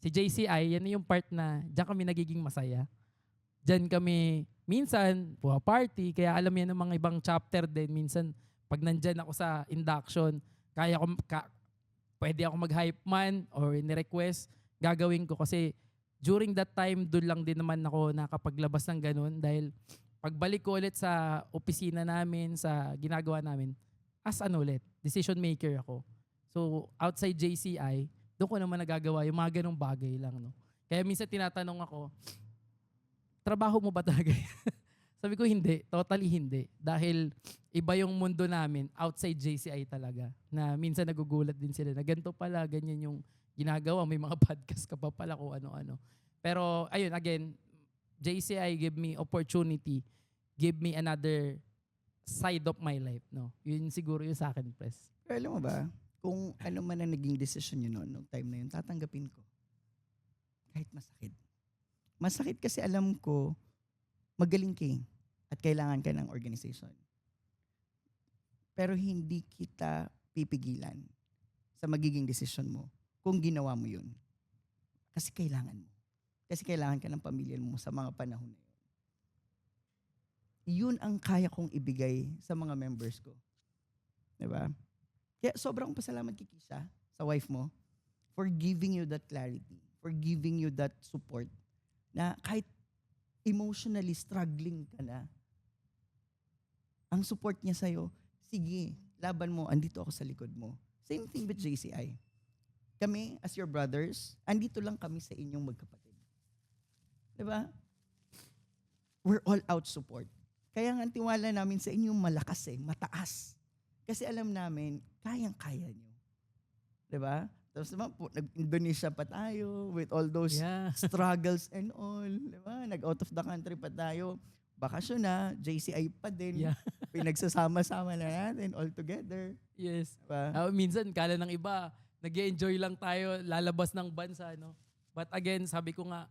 [SPEAKER 1] si JCI, yan yung part na diyan kami nagiging masaya. Diyan kami minsan party, kaya alam yan ng mga ibang chapter din. Minsan pag nandyan ako sa induction, pwede ako mag-hype man or ni-request, gagawin ko kasi during that time, doon lang din naman ako nakapaglabas ng ganun dahil pagbalik ko ulit sa opisina namin, sa ginagawa namin, ulit, decision maker ako. So, outside JCI, doon ko naman nagagawa yung mga ganung bagay lang, no? Kaya minsan tinatanong ako, trabaho mo ba talaga? Sabi ko, hindi. Totally hindi. Dahil iba yung mundo namin outside JCI talaga. Na minsan nagugulat din sila na ganito pala, ganyan yung ginagawa. May mga podcast ka pa pala kung ano-ano. Pero, ayun, again, JCI give me opportunity, give me another side of my life, no? Yun siguro yung sa akin, Pres.
[SPEAKER 2] Pero alam mo ba, kung ano man ang naging decision nyo noon, nung time na yun, tatanggapin ko. Kahit masakit. Masakit kasi alam ko, magaling ka at kailangan ka ng organization. Pero hindi kita pipigilan sa magiging decision mo kung ginawa mo yun. Kasi kailangan mo. Kasi kailangan ka ng pamilya mo sa mga panahon na yun. Yun ang kaya kong ibigay sa mga members ko. Diba? Kaya sobrang pasalamat kay Kisha, sa wife mo, for giving you that clarity, for giving you that support, na kahit emotionally struggling ka na, ang support niya sa'yo, sige, laban mo, andito ako sa likod mo. Same thing with JCI. Kami, as your brothers, andito lang kami sa inyong magkapatid. Diba? We're all out support. Kaya nga ang tiwala namin sa inyo malakas mataas. Kasi alam namin, kayang-kaya nyo. Diba? Tapos naman po, nag-Indonesia pa tayo with all those
[SPEAKER 1] Yeah.
[SPEAKER 2] struggles and all. Diba? Nag-out of the country pa tayo. Bakasyon na, JCI pa din.
[SPEAKER 1] Yeah.
[SPEAKER 2] Pinagsasama-sama na natin all together.
[SPEAKER 1] Yes.
[SPEAKER 2] Diba?
[SPEAKER 1] Minsan, kala ng iba, nag-enjoy lang tayo, lalabas ng bansa, no? But again, sabi ko nga,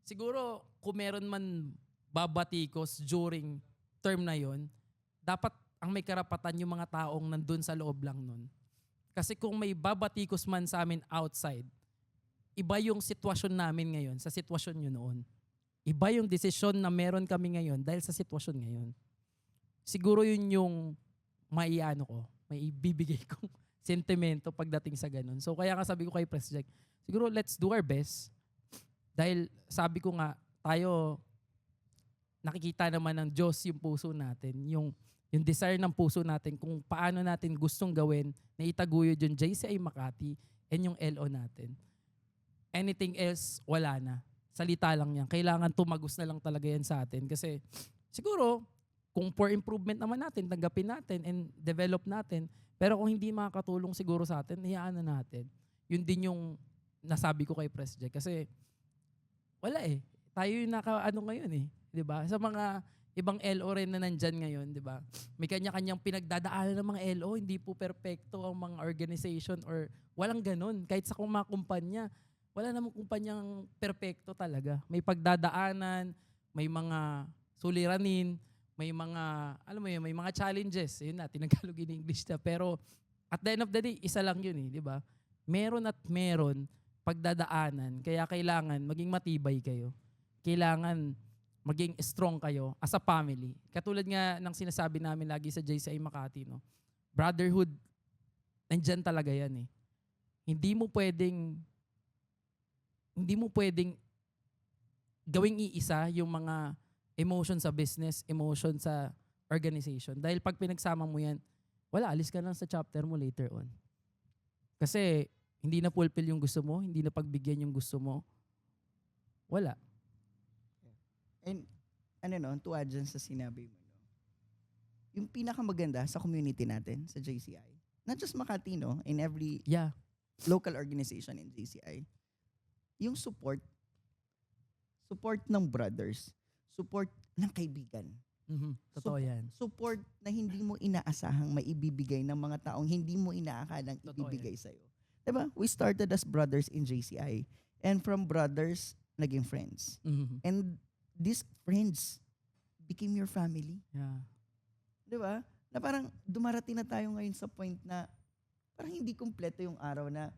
[SPEAKER 1] siguro, kung meron man babatikos during term na yon, dapat ang may karapatan yung mga taong nandun sa loob lang nun. Kasi kung may babatikos man sa amin outside, iba yung sitwasyon namin ngayon sa sitwasyon nyo noon. Iba yung desisyon na meron kami ngayon dahil sa sitwasyon ngayon. Siguro yun yung maiano ko, may ibibigay kong sentimento pagdating sa ganun. So kaya nga sabi ko kay Press Jack, siguro let's do our best. Dahil sabi ko nga, tayo nakikita naman ng Diyos yung puso natin, yung desire ng puso natin kung paano natin gustong gawin na itaguyod yung JCI Makati and yung LO natin. Anything else, wala na. Salita lang yan. Kailangan tumagos na lang talaga yan sa atin. Kasi siguro, kung for improvement naman natin, tanggapin natin and develop natin. Pero kung hindi makakatulong siguro sa atin, hayaan na natin. Yun din yung nasabi ko kay Press Jack. Kasi wala tayo yung ngayon 'di ba? Sa mga ibang LO rin na nandyan ngayon, 'di ba? May kanya-kanyang pinagdadaanan ng mga LO, hindi po perpekto ang mga organization or walang ganun. Kahit sa mga kumpanya, wala namang kumpanyang perpekto talaga. May pagdadaanan, may mga suliranin, may mga, alam mo yun, may mga challenges. Yun na, tinagalog in English na. Pero at the end of the day, isa lang yun 'di ba? Meron at meron pagdadaanan. Kaya kailangan maging matibay kayo. Kailangan maging strong kayo as a family. Katulad nga ng sinasabi namin lagi sa JCI Makati, no? Brotherhood, nandyan talaga yan Hindi mo pwedeng gawing iisa yung mga emotion sa business, emotion sa organization. Dahil pag pinagsama mo yan, wala, alis ka lang sa chapter mo later on. Kasi hindi na fulfill yung gusto mo, hindi na pagbigyan yung gusto mo, wala.
[SPEAKER 2] And to add dyan sa sinabi mo, yung pinakamaganda sa community natin, sa JCI, not just Makati, in every
[SPEAKER 1] Yeah.
[SPEAKER 2] local organization in JCI, yung support ng brothers, support ng kaibigan,
[SPEAKER 1] Totoo yan.
[SPEAKER 2] support na hindi mo inaasahang maibibigay ng mga taong hindi mo inaakalang
[SPEAKER 1] Totoo
[SPEAKER 2] ibibigay sa'yo. Diba? We started as brothers in JCI, and from brothers, naging friends. And these friends became your family.
[SPEAKER 1] Yeah.
[SPEAKER 2] Di ba? Na parang dumarating na tayo ngayon sa point na parang hindi kumpleto yung araw na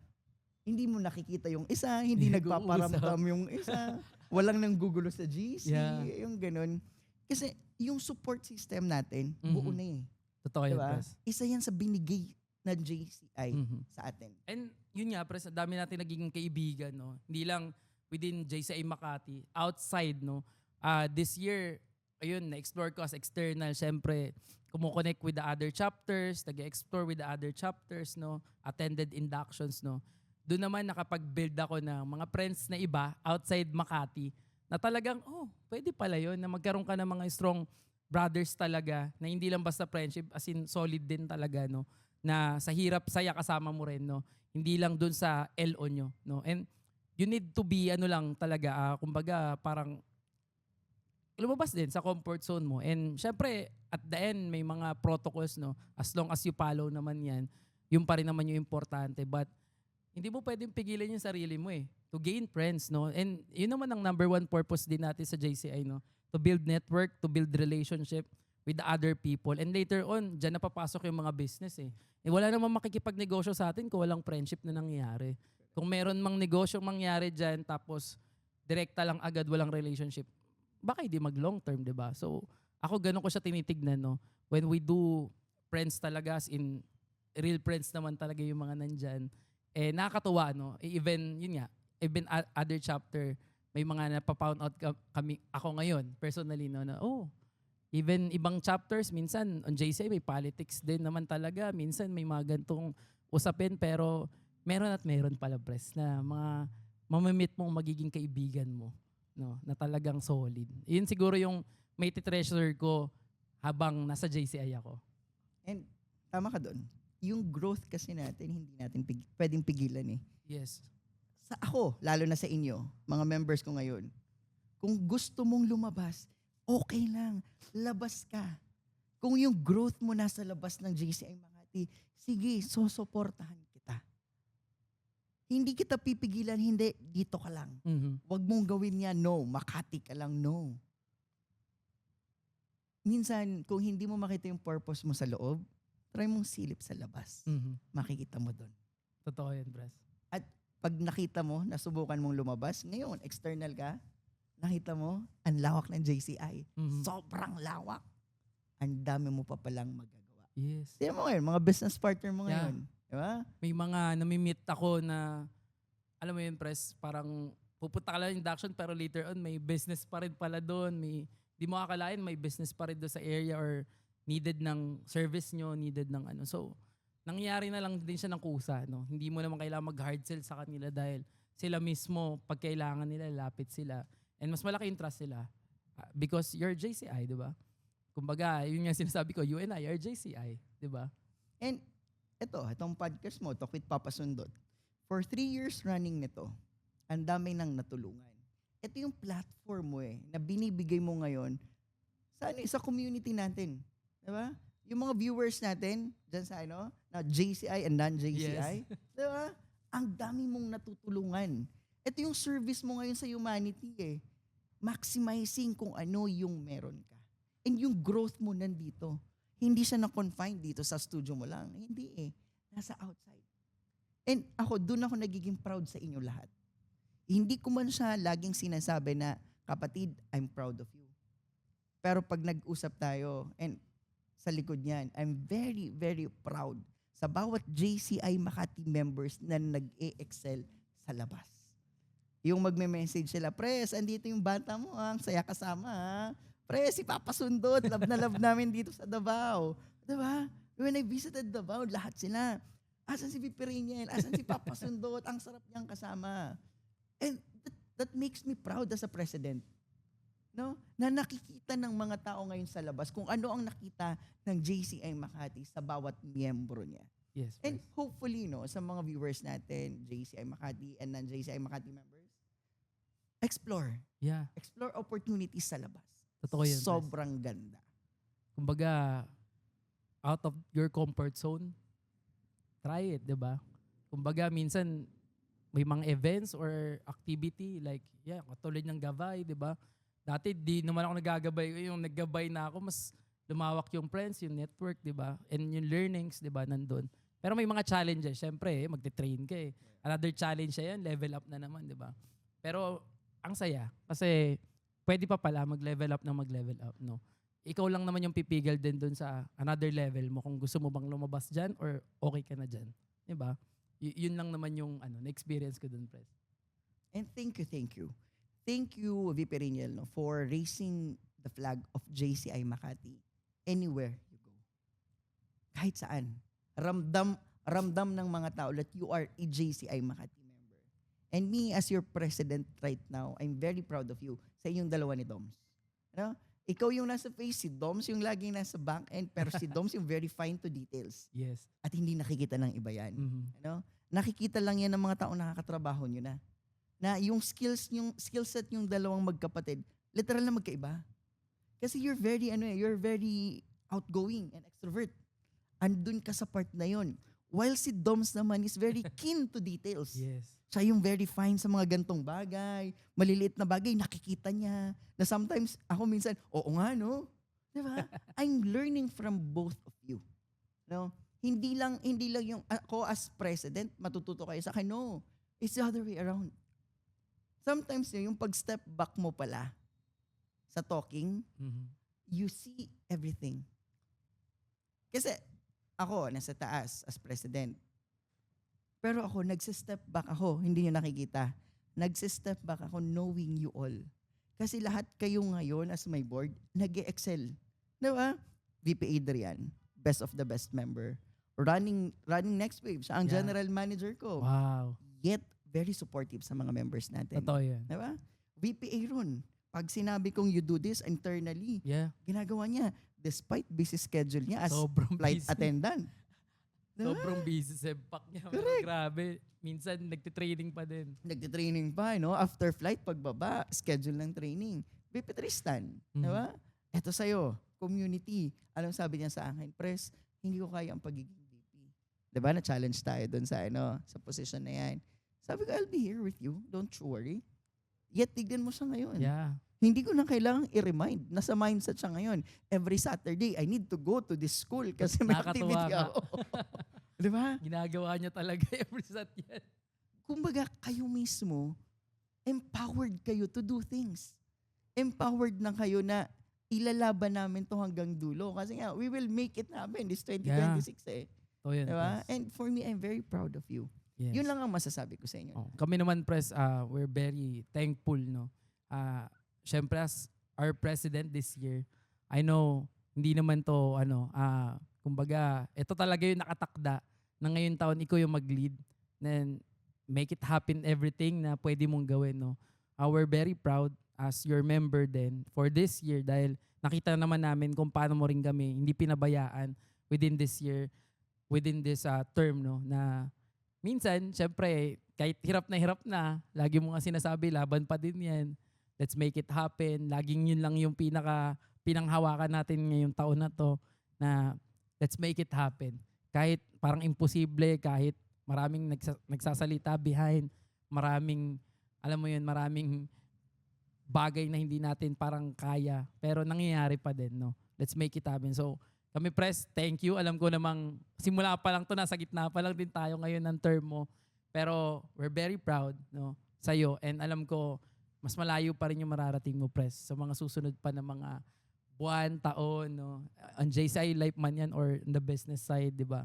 [SPEAKER 2] hindi mo nakikita yung isa, hindi
[SPEAKER 1] Nag-uusap.
[SPEAKER 2] nagpaparamdam yung isa, walang nanggugulo sa GC,
[SPEAKER 1] Yeah.
[SPEAKER 2] yung ganun. Kasi yung support system natin, buo na
[SPEAKER 1] Totoo yan,
[SPEAKER 2] Diba?
[SPEAKER 1] Pres.
[SPEAKER 2] Isa yan sa binigay ng JCI sa atin.
[SPEAKER 1] And yun nga, Pres, ang dami natin naging kaibigan, no? Hindi lang within JCI Makati, outside, no? This year, ayun, na-explore ko as external, syempre, kumo-connect with the other chapters, nag-explore with the other chapters, no? Attended inductions, no? Doon naman nakapag-build ako ng mga friends na iba outside Makati na talagang, pwede pala yun, na magkaroon ka ng mga strong brothers talaga, na hindi lang basta friendship, as in solid din talaga, no? Na sa hirap, saya kasama mo rin, no? Hindi lang doon sa LO nyo, no? And you need to be, talaga, kumbaga, parang lumabas din sa comfort zone mo. And syempre, at the end, may mga protocols, no? As long as you follow naman yan, yun pa rin naman yung importante. But hindi mo pwedeng pigilan yung sarili mo to gain friends, no? And yun naman ang number one purpose din natin sa JCI, no? To build network, to build relationship with the other people. And later on, dyan na papasok yung mga business wala namang makikipagnegosyo sa atin kung walang friendship na nangyayari. Kung meron mang negosyo mangyari dyan, tapos direkta lang agad, walang relationship, baka hindi mag long term, diba? So, ako ganun ko siya tinitignan, no? When we do friends talaga, as in real friends naman talaga yung mga nandyan, nakakatuwa, no? Even, yun nga, even other chapter may mga napapound out kami, ako ngayon, personally, no, na, even ibang chapters, minsan on JCI may politics din naman talaga. Minsan may mga gantong usapin, pero meron at meron pala, pres, na mga mamamit mong magiging kaibigan mo, no, na talagang solid. Yun siguro yung may treasure ko habang nasa JCI ako.
[SPEAKER 2] And tama ka doon. Yung growth kasi natin, hindi natin pwedeng pigilan eh.
[SPEAKER 1] Yes.
[SPEAKER 2] Sa ako, lalo na sa inyo, mga members ko ngayon, kung gusto mong lumabas, okay lang, labas ka. Kung yung growth mo nasa labas ng JCI Makati, sige, susuportahan kita. Hindi kita pipigilan, hindi, dito ka lang. Huwag mong gawin yan, no. Makati ka lang, no. Minsan, kung hindi mo makita yung purpose mo sa loob, try mong silip sa labas. Makikita mo doon.
[SPEAKER 1] Totoo yan, pres.
[SPEAKER 2] Pag nakita mo, nasubukan mong lumabas, ngayon, external ka, nakita mo, ang lawak ng JCI. Sobrang lawak. Ang dami mo pa palang magagawa.
[SPEAKER 1] Yes.
[SPEAKER 2] Tignan mo ngayon, mga business partner mo
[SPEAKER 1] Yeah.
[SPEAKER 2] ngayon. Diba?
[SPEAKER 1] May mga namimit ako na, alam mo yun, pres, parang pupunta ka lang induction pero later on may business pa rin pala doon. Di mo akalain may business pa rin doon sa area or needed ng service nyo, needed ng ano. So, nangyari na lang din siya ng kusa. No? Hindi mo naman kailangan mag-hard sell sa kanila dahil sila mismo, pag kailangan nila, lapit sila. And mas malaki yung trust sila. Because you're JCI, di ba? Kumbaga, yun nga sinasabi ko, you and I are JCI, di ba?
[SPEAKER 2] And itong podcast mo, Talk with Papa Sundot, for 3 years running nito, ang dami nang natulungan. Ito yung platform mo na binibigay mo ngayon sa community natin. Di ba? Yung mga viewers natin, dyan sa na JCI and non-JCI,
[SPEAKER 1] Yes.
[SPEAKER 2] di ba? Ang dami mong natutulungan. Ito yung service mo ngayon sa humanity Maximizing kung ano yung meron ka. And yung growth mo nandito. Hindi siya na-confine dito sa studio mo lang. Hindi Nasa outside. And doon ako nagiging proud sa inyo lahat. Hindi ko man siya laging sinasabi na, kapatid, I'm proud of you. Pero pag nag-usap tayo, and sa likod niyan, I'm very, very proud sa bawat JCI Makati members na nag-e-excel sa labas. Yung magme-message sila, Pres, andito yung bata mo, ang saya kasama. Pres, si Papa Sundot, love na love namin dito sa Davao. Diba? When I visited Davao, lahat sila. Asan si Vipi Reniel? Asan si Papa Sundot? Ang sarap niyang kasama. And that makes me proud as a president. No? Na nakikita ng mga tao ngayon sa labas kung ano ang nakita ng JCI Makati sa bawat miyembro niya.
[SPEAKER 1] Yes.
[SPEAKER 2] And hopefully, sa mga viewers natin, JCI Makati and non-JCI Makati members, explore.
[SPEAKER 1] Yeah.
[SPEAKER 2] Explore opportunities sa labas.
[SPEAKER 1] Totoo yun.
[SPEAKER 2] Sobrang ganda.
[SPEAKER 1] Kumbaga, out of your comfort zone, try it, di ba? Kumbaga, minsan, may mga events or activity like, katulad ng gabay, di ba? Dati, di naman ako nagagabay. Yung naggabay na ako, mas lumawak yung friends, yung network, di ba? And yung learnings, di ba, nandun. Pero may mga challenges. Siyempre, magte-train ka Another challenge yan, level up na naman, di ba? Pero, ang saya. Kasi, pwede pa pala mag-level up, no? Ikaw lang naman yung pipigil din dun sa another level mo kung gusto mo bang lumabas dyan or okay ka na dyan. Di ba? Yun lang naman yung na-experience ko dun, Pres.
[SPEAKER 2] And thank you. Thank you, Vipi Reniel, for raising the flag of JCI Makati anywhere you go. Kahit saan. Ramdam ng mga tao that you are a JCI Makati member. And me as your president right now, I'm very proud of you sa inyong dalawa ni Doms. Ikaw yung nasa face, si Doms yung laging nasa back end, pero si Doms yung very fine to details.
[SPEAKER 1] Yes.
[SPEAKER 2] At hindi nakikita ng iba yan. Nakikita lang yan ng mga taong nakakatrabaho nyo na. Na yung skill set yung dalawang magkapatid, literal na magkaiba. Kasi you're very outgoing and extrovert. Andun ka sa part na yon. While si Doms naman is very keen to details.
[SPEAKER 1] Yes.
[SPEAKER 2] Siya yung very fine sa mga gantong bagay, maliliit na bagay, nakikita niya. Na sometimes, ako minsan, oo nga, no? Diba? I'm learning from both of you. No? Hindi lang yung ako as president, matututo kayo sa akin. No. It's the other way around. Sometimes yung pag-step back mo pala sa talking, you see everything. Kasi ako, nasa taas as president. Pero ako, nagsa-step back ako, hindi nyo nakikita. nagsi-step back ako knowing you all. Kasi lahat kayo ngayon as my board, nag-excel. Diba? VP Adrian, best of the best member. Running next wave, siya ang
[SPEAKER 1] Yeah.
[SPEAKER 2] general manager ko.
[SPEAKER 1] Wow.
[SPEAKER 2] Yet, very supportive sa mga members natin.
[SPEAKER 1] Totoo yan.
[SPEAKER 2] Diba? VP Aaron, pag sinabi kong you do this internally,
[SPEAKER 1] Yeah.
[SPEAKER 2] ginagawa niya despite busy schedule niya as
[SPEAKER 1] Sobrang
[SPEAKER 2] flight
[SPEAKER 1] busy.
[SPEAKER 2] attendant. Diba?
[SPEAKER 1] Sobrang busy. Sempak niya.
[SPEAKER 2] Correct.
[SPEAKER 1] Grabe. Minsan, nagtitraining pa din.
[SPEAKER 2] Nagtitraining pa, no? After flight, pagbaba, schedule ng training. VP Tristan, diba? Eto sa'yo, community. Alam sabi niya sa akin, Pres, hindi ko kaya ang pagiging VP. Diba? Na-challenge tayo doon sa, sa position na yan. Sabi ko, I'll be here with you. Don't you worry. Yet, tignan mo siya ngayon.
[SPEAKER 1] Yeah.
[SPEAKER 2] Hindi ko na kailangang i-remind. Nasa mindset siya ngayon. Every Saturday, I need to go to this school kasi may
[SPEAKER 1] Nakakatuwa
[SPEAKER 2] activity
[SPEAKER 1] nga.
[SPEAKER 2] ako. Diba?
[SPEAKER 1] Ginagawa niya talaga every set yan.
[SPEAKER 2] Kumbaga, kayo mismo, empowered kayo to do things. Empowered na kayo na ilalaban namin to hanggang dulo. Kasi nga, we will make it happen this 2026 eh.
[SPEAKER 1] Ito yan.
[SPEAKER 2] Diba?
[SPEAKER 1] Pres.
[SPEAKER 2] And for me, I'm very proud of you.
[SPEAKER 1] Yes.
[SPEAKER 2] Yun lang ang masasabi ko sa inyo.
[SPEAKER 1] Oh, kami naman, Pres, we're very thankful, no? Syempre, as our president this year, I know, hindi naman to, kumbaga, ito talaga yung nakatakda na ngayon taon ikaw yung mag-lead and make it happen everything na pwede mong gawin, no? We're very proud as your member din for this year dahil nakita naman namin kung paano mo rin kami hindi pinabayaan within this year, within this term, no? Na minsan, syempre, kahit hirap na, lagi mo nga sinasabi, laban pa din yan. Let's make it happen. Laging yun lang yung pinanghawakan natin ngayong taon na to na let's make it happen. Kahit parang imposible, kahit maraming nagsasalita behind, maraming, alam mo yun, maraming bagay na hindi natin parang kaya. Pero nangyayari pa din, no? Let's make it happen. So, kami, Pres, thank you. Alam ko namang simula pa lang to, nasa gitna pa lang din tayo ngayon ng term mo. Pero we're very proud, no, sa'yo. And alam ko, mas malayo pa rin yung mararating mo, Pres, sa mga susunod pa na mga buwan, taon, no. On JCI life man yan or on the business side, di ba?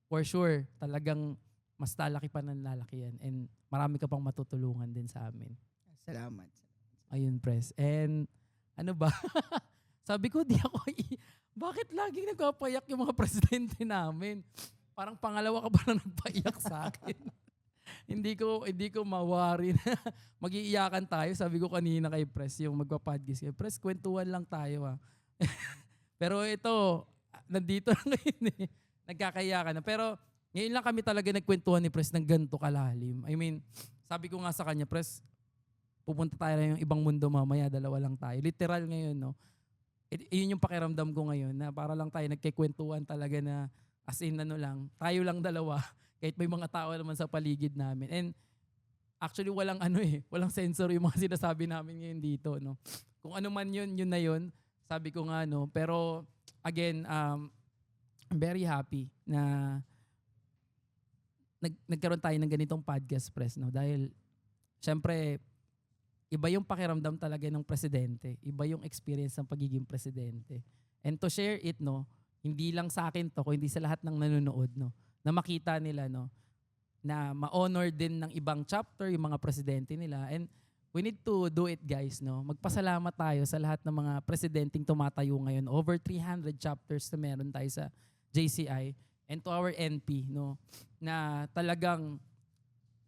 [SPEAKER 1] For sure, talagang mas lalaki pa ng lalaki yan. And marami ka pang matutulungan din sa amin.
[SPEAKER 2] Salamat.
[SPEAKER 1] Ayun, Pres. And ano ba? Sabi ko, bakit laging nagpapayak yung mga presidente namin? Parang pangalawa ka pa na nagpaiyak sa akin. hindi ko mawari na mag-iiyakan tayo. Sabi ko kanina kay Pres, yung magpa-podcast kay Pres, kwentuhan lang tayo Pero ito, nandito na ngayon nagkakayakan na. Pero ngayon lang kami talaga nagkwentuhan ni Pres ng ganito kalalim. I mean, sabi ko nga sa kanya, Pres, pupunta tayo na yung ibang mundo mamaya, dalawa lang tayo. Literal ngayon, no? Yun yung pakiramdam ko ngayon na para lang tayo nagkikwentuhan talaga na as in lang, tayo lang dalawa kahit may mga tao naman sa paligid namin. And actually walang walang sensor yung mga sinasabi namin ngayon dito, no. Kung ano man yun na yun, sabi ko nga, no. Pero again, I'm very happy na nagkaroon tayo ng ganitong podcast, Pres, no. Dahil syempre iba yung pakiramdam talaga ng presidente. Iba yung experience ng pagiging presidente. And to share it, no, hindi lang sa akin to, kundi sa lahat ng nanonood, no, na makita nila, no, na ma-honor din ng ibang chapter yung mga presidente nila. And we need to do it, guys, no. Magpasalamat tayo sa lahat ng mga presidenteng tumatayo ngayon. Over 300 chapters na meron tayo sa JCI. And to our NP, no, na talagang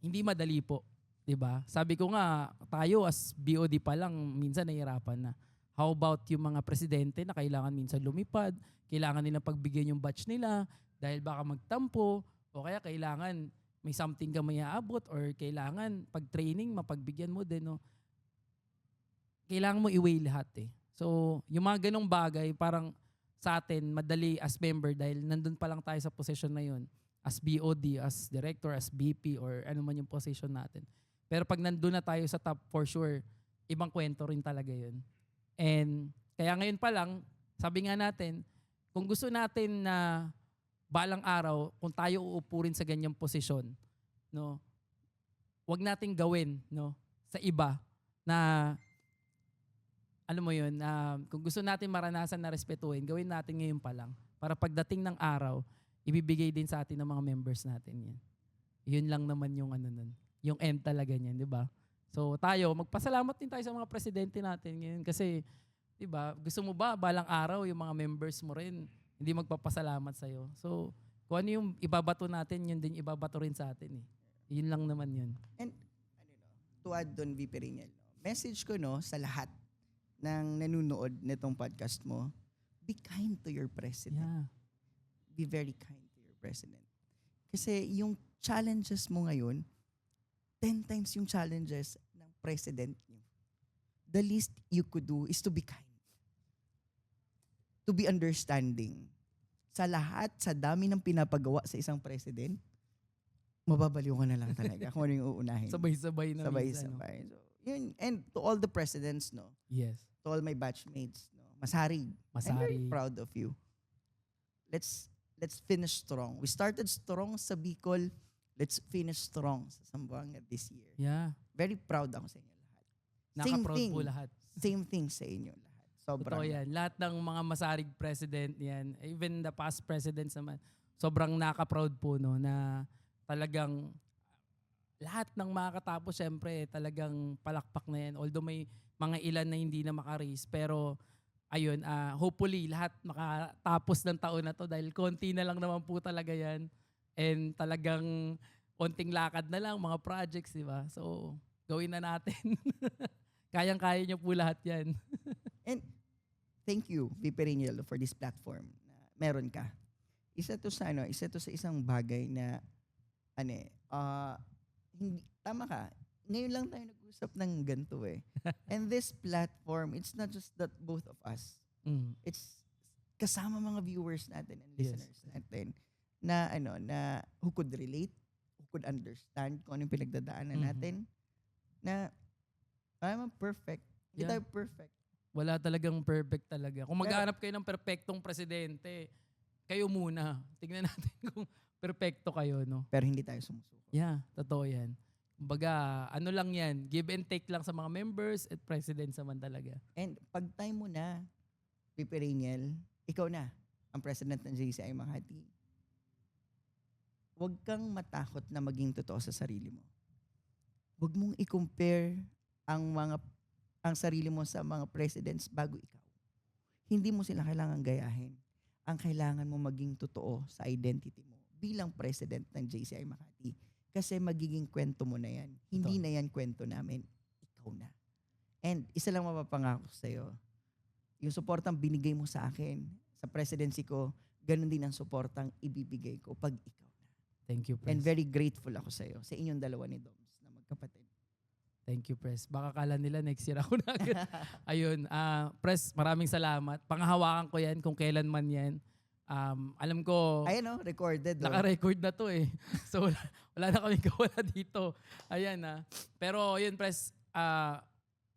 [SPEAKER 1] hindi madali po. Diba? Sabi ko nga, tayo as BOD pa lang, minsan nahihirapan na. How about yung mga presidente na kailangan minsan lumipad, kailangan nila pagbigyan yung batch nila dahil baka magtampo, o kaya kailangan may something ka may aabot or kailangan pag-training, mapagbigyan mo din. No? Kailangan mo i-weigh lahat So, yung mga ganong bagay, parang sa atin, madali as member dahil nandun pa lang tayo sa position na yun. As BOD, as director, as BP, or ano man yung position natin. Pero pag nandun na tayo sa top, for sure, ibang kwento rin talaga yun. And kaya ngayon pa lang, sabi nga natin, kung gusto natin na balang araw, kung tayo uupo rin sa ganyang posisyon, no, wag nating gawin, no, sa iba na, alam mo yun, kung gusto natin maranasan na respetuhin, gawin natin ngayon pa lang. Para pagdating ng araw, ibibigay din sa atin ng mga members natin yan. Yun lang naman yung nun. Yung end talaga niyan, di ba? So tayo, magpasalamat din tayo sa mga presidente natin ngayon kasi 'di ba? Gusto mo ba balang araw yung mga members mo rin hindi magpapasalamat sa iyo. So kung ano yung ibabato natin, yun din ibabato rin sa atin eh. Yun lang naman yun.
[SPEAKER 2] And to add doon, VP Reniel, message ko sa lahat ng nanunood nitong podcast mo, be kind to your president.
[SPEAKER 1] Yeah.
[SPEAKER 2] Be very kind to your president. Kasi yung challenges mo ngayon, 10 times yung challenges ng president niyo. The least you could do is to be kind. To be understanding. Sa lahat, sa dami ng pinapagawa sa isang president, mababaliw ka na lang talaga kung ano yung uunahin.
[SPEAKER 1] Sabay-sabay na.
[SPEAKER 2] Sabay-sabay. So, yun. And to all the presidents,
[SPEAKER 1] Yes.
[SPEAKER 2] to all my batchmates, Masarig. I'm very proud of you. Let's finish strong. We started strong sa Bicol. Let's finish strong sa Zamboanga this year.
[SPEAKER 1] Yeah.
[SPEAKER 2] Very proud ako sa inyo lahat.
[SPEAKER 1] Naka-proud po lahat.
[SPEAKER 2] Same thing sa inyo lahat. Sobrang.
[SPEAKER 1] Totoo yan. Lahat ng mga masarig president yan, even the past presidents naman, sobrang naka-proud po na talagang lahat ng makakatapos, syempre talagang palakpak na yan. Although may mga ilan na hindi na makarace, pero ayun, hopefully lahat makatapos ng taon na to dahil konti na lang naman po talaga yan. And talagang konting lakad na lang, mga projects, di ba? So, gawin na natin. Kayang-kaya niyo po lahat yan.
[SPEAKER 2] And thank you, VP Reniel, for this platform na meron ka. Isa to sa isang bagay na hindi tama ka. Ngayon lang tayo nag-usap ng ganito eh. And this platform, it's not just that both of us. It's kasama mga viewers natin and listeners natin na na who could relate, who could understand kung ano yung pinagdadaanan natin. Na I'm perfect. Hindi tayo perfect.
[SPEAKER 1] Wala talagang perfect talaga. Kung maghahanap kayo ng perfectong presidente, kayo muna. Tingnan natin kung perfecto kayo, no?
[SPEAKER 2] Pero hindi tayo sumusuko.
[SPEAKER 1] Yeah, totoo yan. Kumbaga, ano lang yan, give and take lang sa mga members at presidents naman talaga.
[SPEAKER 2] And pag time mo na, VP Reniel, ikaw na ang president ng JCI Makati. Huwag kang matakot na maging totoo sa sarili mo. Huwag mong i-compare ang sarili mo sa mga presidents bago ikaw. Hindi mo sila kailangan gayahin. Ang kailangan mo maging totoo sa identity mo bilang president ng JCI Makati. Kasi magiging kwento mo na yan. Hindi na yan kwento namin. Ikaw na. And isa lang mapapangako sa'yo. Yung suportang binigay mo sa akin, sa presidency ko, ganun din ang suportang ibibigay ko pag ikaw na.
[SPEAKER 1] Thank you, Pres.
[SPEAKER 2] And very grateful ako sa'yo, sa inyong dalawa ni Doms na magkapatid.
[SPEAKER 1] Thank you, Pres. Baka kala nila next year ako na agad. Ayun, Pres, maraming salamat. Panghahawakan ko yan kung kailan man yan. Alam ko,
[SPEAKER 2] Ayan recorded.
[SPEAKER 1] naka-record na to eh. So wala na kaming kawala dito. Ayan Pero yun, Pres,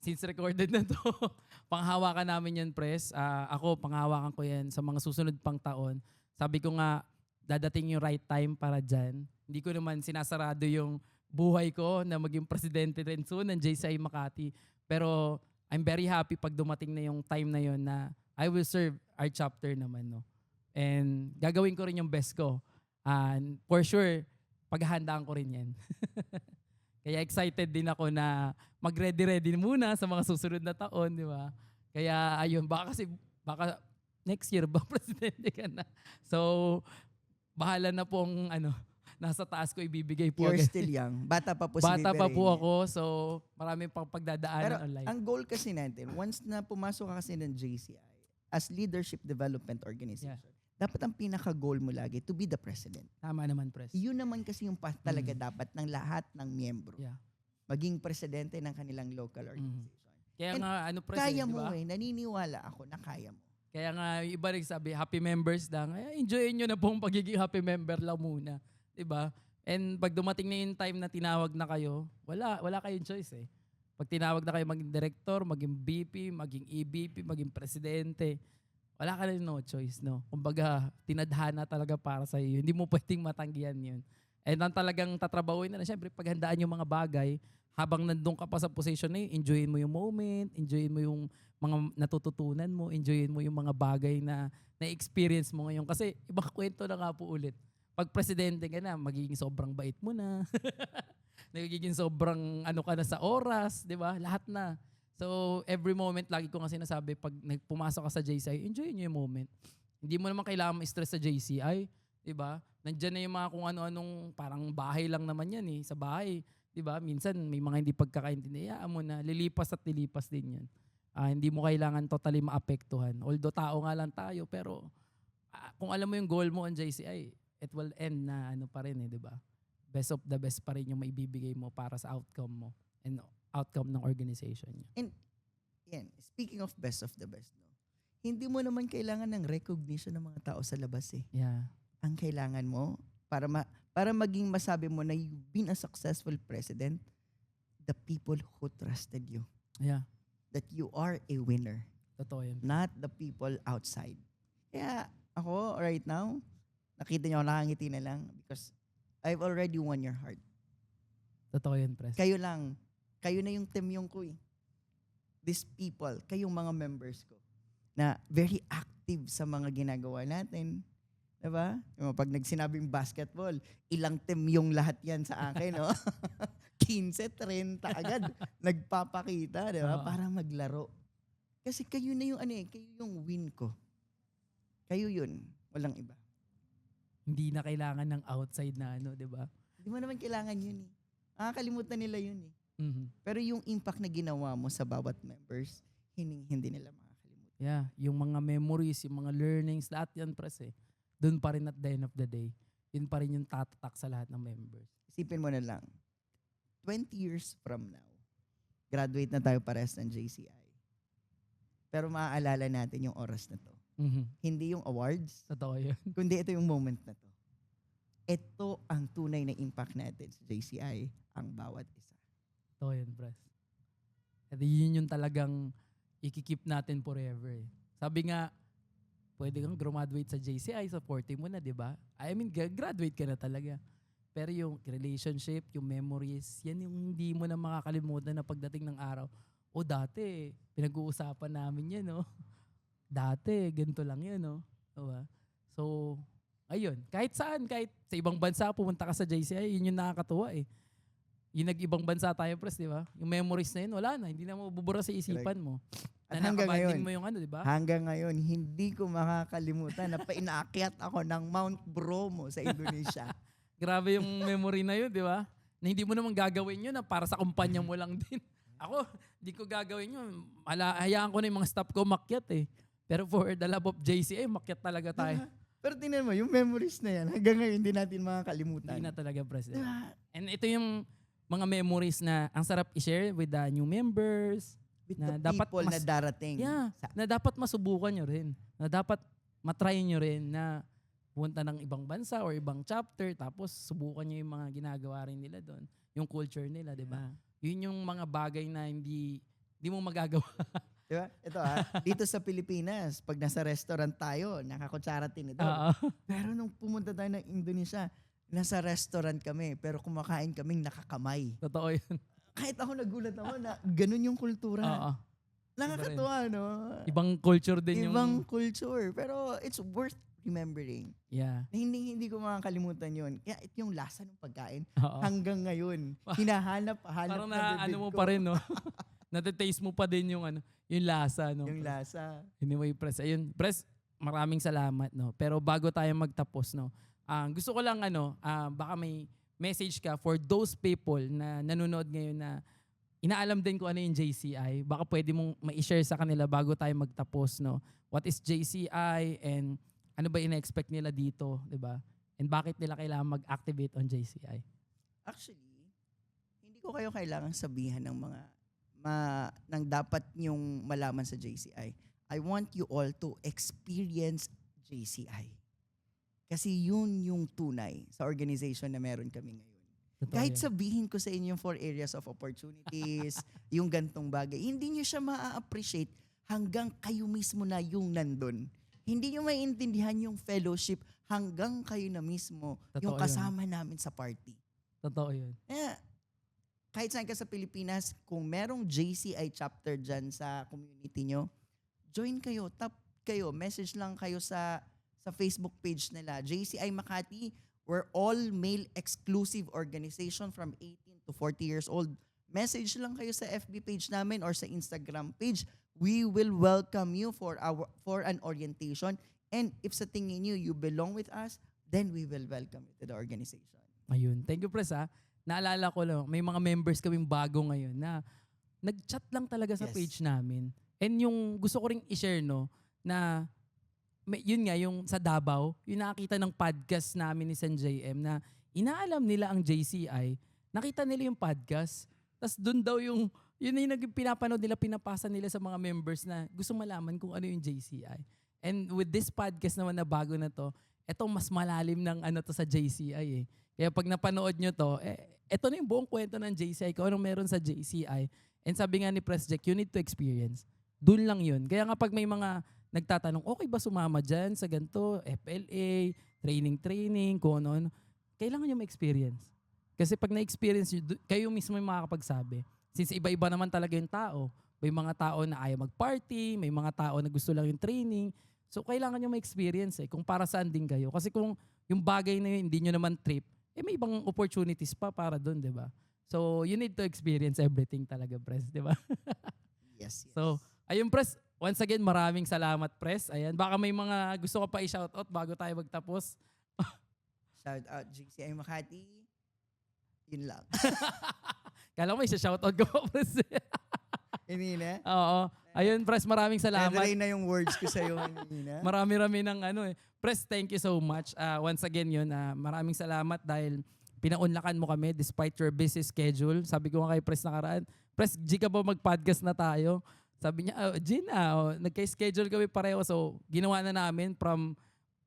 [SPEAKER 1] since recorded na to, panghawakan namin yan, Pres. Ako, panghawakan ko yan sa mga susunod pang taon. Sabi ko nga, dadating yung right time para dyan. Hindi ko naman sinasarado yung buhay ko na maging presidente rin soon ng JCI Makati. Pero I'm very happy pag dumating na yung time na yun na I will serve our chapter naman, no? And gagawin ko rin yung best ko. And for sure, paghahandaan ko rin yan. Kaya excited din ako na mag-ready-ready muna sa mga susunod na taon, di ba? Kaya ayun, baka next year ba presidente ka na. So, bahala na pong nasa taas ko ibibigay po.
[SPEAKER 2] You're still young. Bata pa po si
[SPEAKER 1] Bata
[SPEAKER 2] VP
[SPEAKER 1] pa po
[SPEAKER 2] Reniel.
[SPEAKER 1] ako, so maraming pang pagdadaanan
[SPEAKER 2] Pero
[SPEAKER 1] online.
[SPEAKER 2] ang goal kasi natin, once na pumasok ka kasi ng JCI as Leadership Development Organization, dapat ang pinaka-goal mo lagi to be the president.
[SPEAKER 1] Tama naman, Pres.
[SPEAKER 2] Yun naman kasi yung path talaga dapat ng lahat ng miyembro.
[SPEAKER 1] Yeah.
[SPEAKER 2] Maging presidente ng kanilang local organization.
[SPEAKER 1] Kaya
[SPEAKER 2] And
[SPEAKER 1] nga, Pres,
[SPEAKER 2] Kaya
[SPEAKER 1] di
[SPEAKER 2] mo
[SPEAKER 1] ba?
[SPEAKER 2] naniniwala ako na kaya mo.
[SPEAKER 1] Kaya nga, yung iba nagsabi, happy members lang. Enjoyin nyo na pong pagiging happy member lang muna. Diba? And pag dumating na yung time na tinawag na kayo, wala kayong choice eh. Pag tinawag na kayo maging director, maging VP, maging EVP, maging presidente, wala ka na no choice, no? Kumbaga, tinadhana talaga para sa iyo. Hindi mo pwedeng matanggihan yun. And ang talagang tatrabahuin na syempre, paghandaan yung mga bagay, habang nandun ka pa sa position na yun, enjoyin mo yung moment, enjoyin mo yung mga natututunan mo, enjoyin mo yung mga bagay na na-experience mo ngayon. Kasi ibang kwento na nga po ulit. Pag presidente ka na, magiging sobrang bait mo na. nagiging sobrang ano ka na sa oras, di ba? Lahat na. So, every moment, lagi ko nga sinasabi, pag pumasok ka sa JCI, enjoy nyo yung moment. Hindi mo naman kailangan ma-stress sa JCI, di ba? Nandiyan na yung mga kung ano-anong parang bahay lang naman yan eh, sa bahay. Di ba? Minsan may mga hindi pagkakaintindihan mo na lilipas at lilipas din yan. Hindi mo kailangan totally maapektuhan. Although tao nga lang tayo, pero kung alam mo yung goal mo on JCI, it will end na ano pa rin eh, di ba? Best of the best pa rin yung maibibigay mo para sa outcome mo and outcome ng organization niyo.
[SPEAKER 2] And yan, speaking of best of the best, no, hindi mo naman kailangan ng recognition ng mga tao sa labas eh.
[SPEAKER 1] Yeah.
[SPEAKER 2] Ang kailangan mo para maging masabi mo na you've been a successful president, the people who trusted you,
[SPEAKER 1] Yeah.
[SPEAKER 2] that you are a winner,
[SPEAKER 1] Totoo yun.
[SPEAKER 2] not the people outside. Kaya ako right now, nakita niyo ako nakangiti na lang because I've already won your heart.
[SPEAKER 1] Totoo yun, Pres.
[SPEAKER 2] Kayo lang. Kayo na yung team yung ko eh. These people, kayong mga members ko na very active sa mga ginagawa natin. Diba? Yung pag nagsinabing basketball, ilang team yung lahat yan sa akin, no? 15, 30 agad nagpapakita, diba?
[SPEAKER 1] Oo.
[SPEAKER 2] Para maglaro. Kasi kayo na yung kayo yung win ko. Kayo yun. Walang iba.
[SPEAKER 1] Hindi na kailangan ng outside na ano, di ba?
[SPEAKER 2] Hindi mo naman kailangan yun eh. Nakakalimutan nila yun eh.
[SPEAKER 1] Mhm.
[SPEAKER 2] Pero yung impact na ginawa mo sa bawat members, hindi nila makakalimutan.
[SPEAKER 1] Yeah, yung mga memories, yung mga learnings, lahat yan, Pres eh. Doon pa rin at the end of the day. Yun pa rin yung tatatak sa lahat ng members.
[SPEAKER 2] Isipin mo na lang, 20 years from now, graduate na tayo parehas ng JCI. Pero maaalala natin yung oras na to.
[SPEAKER 1] Mhm.
[SPEAKER 2] Hindi yung awards,
[SPEAKER 1] Totoo yun.
[SPEAKER 2] kundi ito yung moment na to. Ito ang tunay na impact natin sa JCI, ang bawat isa.
[SPEAKER 1] Totoo yun, Pres. At yun yung talagang ikikip natin forever eh. Sabi nga, pwede kang graduate sa JCI, sa 40 mo na, di ba? I mean, graduate ka na talaga. Pero yung relationship, yung memories, yan yung hindi mo na makakalimutan na pagdating ng araw. O dati, pinag-uusapan namin yan, no? Dati, ganito lang yun, no? Diba? So, ayun. Kahit saan, kahit sa ibang bansa, pumunta ka sa JCI, yun yung nakakatuwa eh. Yung nag-ibang bansa tayo, Pres, di ba? Yung memories na yun, wala na. Hindi na mabubura sa isipan mo.
[SPEAKER 2] At
[SPEAKER 1] Na
[SPEAKER 2] hanggang
[SPEAKER 1] nakabanding
[SPEAKER 2] ngayon,
[SPEAKER 1] mo yung ano, di ba?
[SPEAKER 2] hanggang ngayon, hindi ko makakalimutan na painaakyat ako ng Mount Bromo sa Indonesia.
[SPEAKER 1] Grabe yung memory na yun, di ba? Na hindi mo naman gagawin yun na para sa kumpanya mo lang din. Ako, di ko gagawin yun. Hayaan ko na yung mga staff ko makyat eh. Pero for the love of JCA, makyat talaga tayo.
[SPEAKER 2] Pero tingnan mo, yung memories na yan, hanggang ngayon hindi natin makakalimutan.
[SPEAKER 1] Hindi na talaga, President.
[SPEAKER 2] Diba?
[SPEAKER 1] And ito yung mga memories na ang sarap i-share with the new members.
[SPEAKER 2] With
[SPEAKER 1] Na
[SPEAKER 2] the
[SPEAKER 1] dapat
[SPEAKER 2] people na darating.
[SPEAKER 1] Yeah, na dapat masubukan nyo rin. Na dapat matry nyo rin na pumunta ng ibang bansa or ibang chapter tapos subukan nyo yung mga ginagawa rin nila doon. Yung culture nila, di ba? Yun yung mga bagay na hindi mo magagawa.
[SPEAKER 2] Diba? Ito dito sa Pilipinas, pag nasa restaurant tayo, nakakutsara tinidor.
[SPEAKER 1] Oo.
[SPEAKER 2] Pero nung pumunta tayo ng Indonesia, nasa restaurant kami, pero kumakain kaming nakakamay.
[SPEAKER 1] Totoo yun.
[SPEAKER 2] Kahit ako nagulat ako na ganun yung kultura.
[SPEAKER 1] Oo.
[SPEAKER 2] Nakakatuwa, no?
[SPEAKER 1] Ibang culture din
[SPEAKER 2] Ibang
[SPEAKER 1] yung...
[SPEAKER 2] culture. Pero it's worth remembering.
[SPEAKER 1] Yeah.
[SPEAKER 2] Na hindi ko makakalimutan yun. Kaya ito yung lasa ng pagkain.
[SPEAKER 1] Oo.
[SPEAKER 2] Hanggang ngayon, hinahanap
[SPEAKER 1] Parang
[SPEAKER 2] na
[SPEAKER 1] na
[SPEAKER 2] bibig
[SPEAKER 1] ano mo
[SPEAKER 2] ko.
[SPEAKER 1] pa rin, no? Nata-taste mo pa din yung ano, yung lasa, no?
[SPEAKER 2] Yung lasa.
[SPEAKER 1] Anyway, Pres, ayun. Pres, maraming salamat, no? Pero bago tayo magtapos, no? Gusto ko lang, baka may message ka for those people na nanonood ngayon na inaalam din ko ano yung JCI. Baka pwede mong ma-share sa kanila bago tayo magtapos, no? What is JCI and ano ba ina-expect nila dito, di ba? And bakit nila kailangan mag-activate on JCI?
[SPEAKER 2] Actually, hindi ko kayo kailangan sabihan ng mga nang dapat nyong malaman sa JCI. I want you all to experience JCI. Kasi yun yung tunay sa organization na meron kami ngayon.
[SPEAKER 1] Totoo
[SPEAKER 2] Kahit
[SPEAKER 1] yan.
[SPEAKER 2] sabihin ko sa inyo yung 4 areas of opportunities, yung gantong bagay, hindi nyo siya ma-appreciate hanggang kayo mismo na yung nandun. Hindi nyo maiintindihan yung fellowship hanggang kayo na mismo
[SPEAKER 1] Totoo
[SPEAKER 2] yung kasama namin sa party.
[SPEAKER 1] Totoo yun.
[SPEAKER 2] Kaya, kahit saan ka sa Pilipinas, kung merong JCI chapter dyan sa community nyo, join kayo, tap kayo, message lang kayo sa Facebook page nila. JCI Makati, we're all male exclusive organization from 18 to 40 years old, message lang kayo sa FB page namin or sa Instagram page. We will welcome you for an orientation. And if sa tingin nyo you belong with us, then we will welcome you to the organization.
[SPEAKER 1] Ayun. Thank you, Pres, ha. Naalala ko lang, may mga members kaming bago ngayon na nag-chat lang talaga sa
[SPEAKER 2] Yes.
[SPEAKER 1] page namin. And yung gusto ko ring i-share, no, na yun nga, yung sa Davao, yung nakakita ng podcast namin ni Sen JM na inaalam nila ang JCI, nakita nila yung podcast, tas dun daw yun yung pinapanood nila, pinapasa nila sa mga members na gusto malaman kung ano yung JCI. And with this podcast naman na bago na to, etong mas malalim ng ano to sa JCI eh. Kaya pag napanood nyo to, eto na yung buong kwento ng JCI, kung anong meron sa JCI. And sabi nga ni Press Jack, you need to experience. Doon lang yun. Kaya nga pag may mga nagtatanong, okay ba sumama dyan sa ganito, FLA, training, kung ano, kailangan nyo ma-experience. Kasi pag na-experience nyo, kayo mismo yung makakapagsabi. Since iba-iba naman talaga yung tao. May mga tao na ayaw mag-party, may mga tao na gusto lang yung training. So kailangan nyo ma-experience kung para saan din kayo. Kasi kung yung bagay na yun, hindi nyo naman trip, may ibang opportunities pa para doon, di ba? So you need to experience everything talaga, Pres, di ba?
[SPEAKER 2] Yes.
[SPEAKER 1] So, ayun, Pres, once again, maraming salamat, Pres. Ayan, baka may mga gusto ko pa i-shoutout bago tayo magtapos.
[SPEAKER 2] Shout out JCI Makati. Yun lang.
[SPEAKER 1] Kala ko may shoutout ko pa, Pres.
[SPEAKER 2] Hindi na.
[SPEAKER 1] Oo. Ayun, Pres, maraming salamat.
[SPEAKER 2] Nadaray na yung words ko sa'yo. Hindi na.
[SPEAKER 1] Marami-rami ng ano eh. Pres, thank you so much. Once again yun, maraming salamat dahil pinaunlakan mo kami despite your busy schedule. Sabi ko nga kay Pres nakaraan, Pres, G ka ba mag-podcast na tayo? Sabi niya, G na. Nagka-schedule kami pareho. So, ginawa na namin from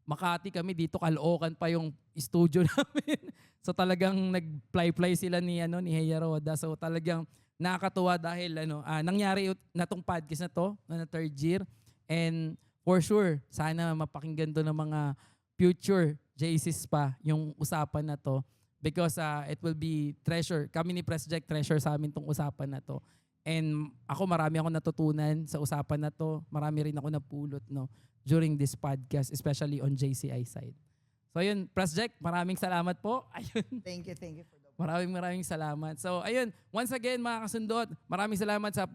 [SPEAKER 1] Makati kami dito, Caloocan pa yung studio namin. So talagang nag-fly sila ni Heya Roda. So talagang nakakatuwa dahil nangyari na tong podcast na to na third year. And for sure, sana mapakinggan do ng mga future JCs pa yung usapan na to. Because it will be treasure. Kami ni Press Jack, treasure sa amin tong usapan na to. And ako marami akong natutunan sa usapan na to. Marami rin ako napulot during this podcast, especially on JCI side. So ayun, Press Jack, maraming salamat po. Ayun.
[SPEAKER 2] Thank you for the
[SPEAKER 1] Maraming salamat. So ayun, once again mga kasundot, maraming salamat sa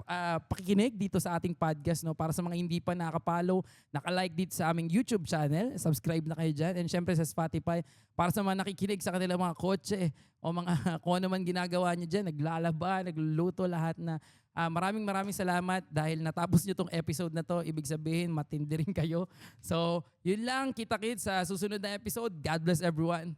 [SPEAKER 1] pakikinig dito sa ating podcast. Para sa mga hindi pa nakapollow, naka-like dito sa aming YouTube channel, subscribe na kayo dyan. And syempre sa Spotify, para sa mga nakikinig sa kanilang mga kotse o mga kung ano man ginagawa nyo dyan, naglalaba, nagluluto, lahat na. Maraming salamat dahil natapos nyo tong episode na to. Ibig sabihin, matindi rin kayo. So, yun lang. Kita-kits sa susunod na episode. God bless everyone.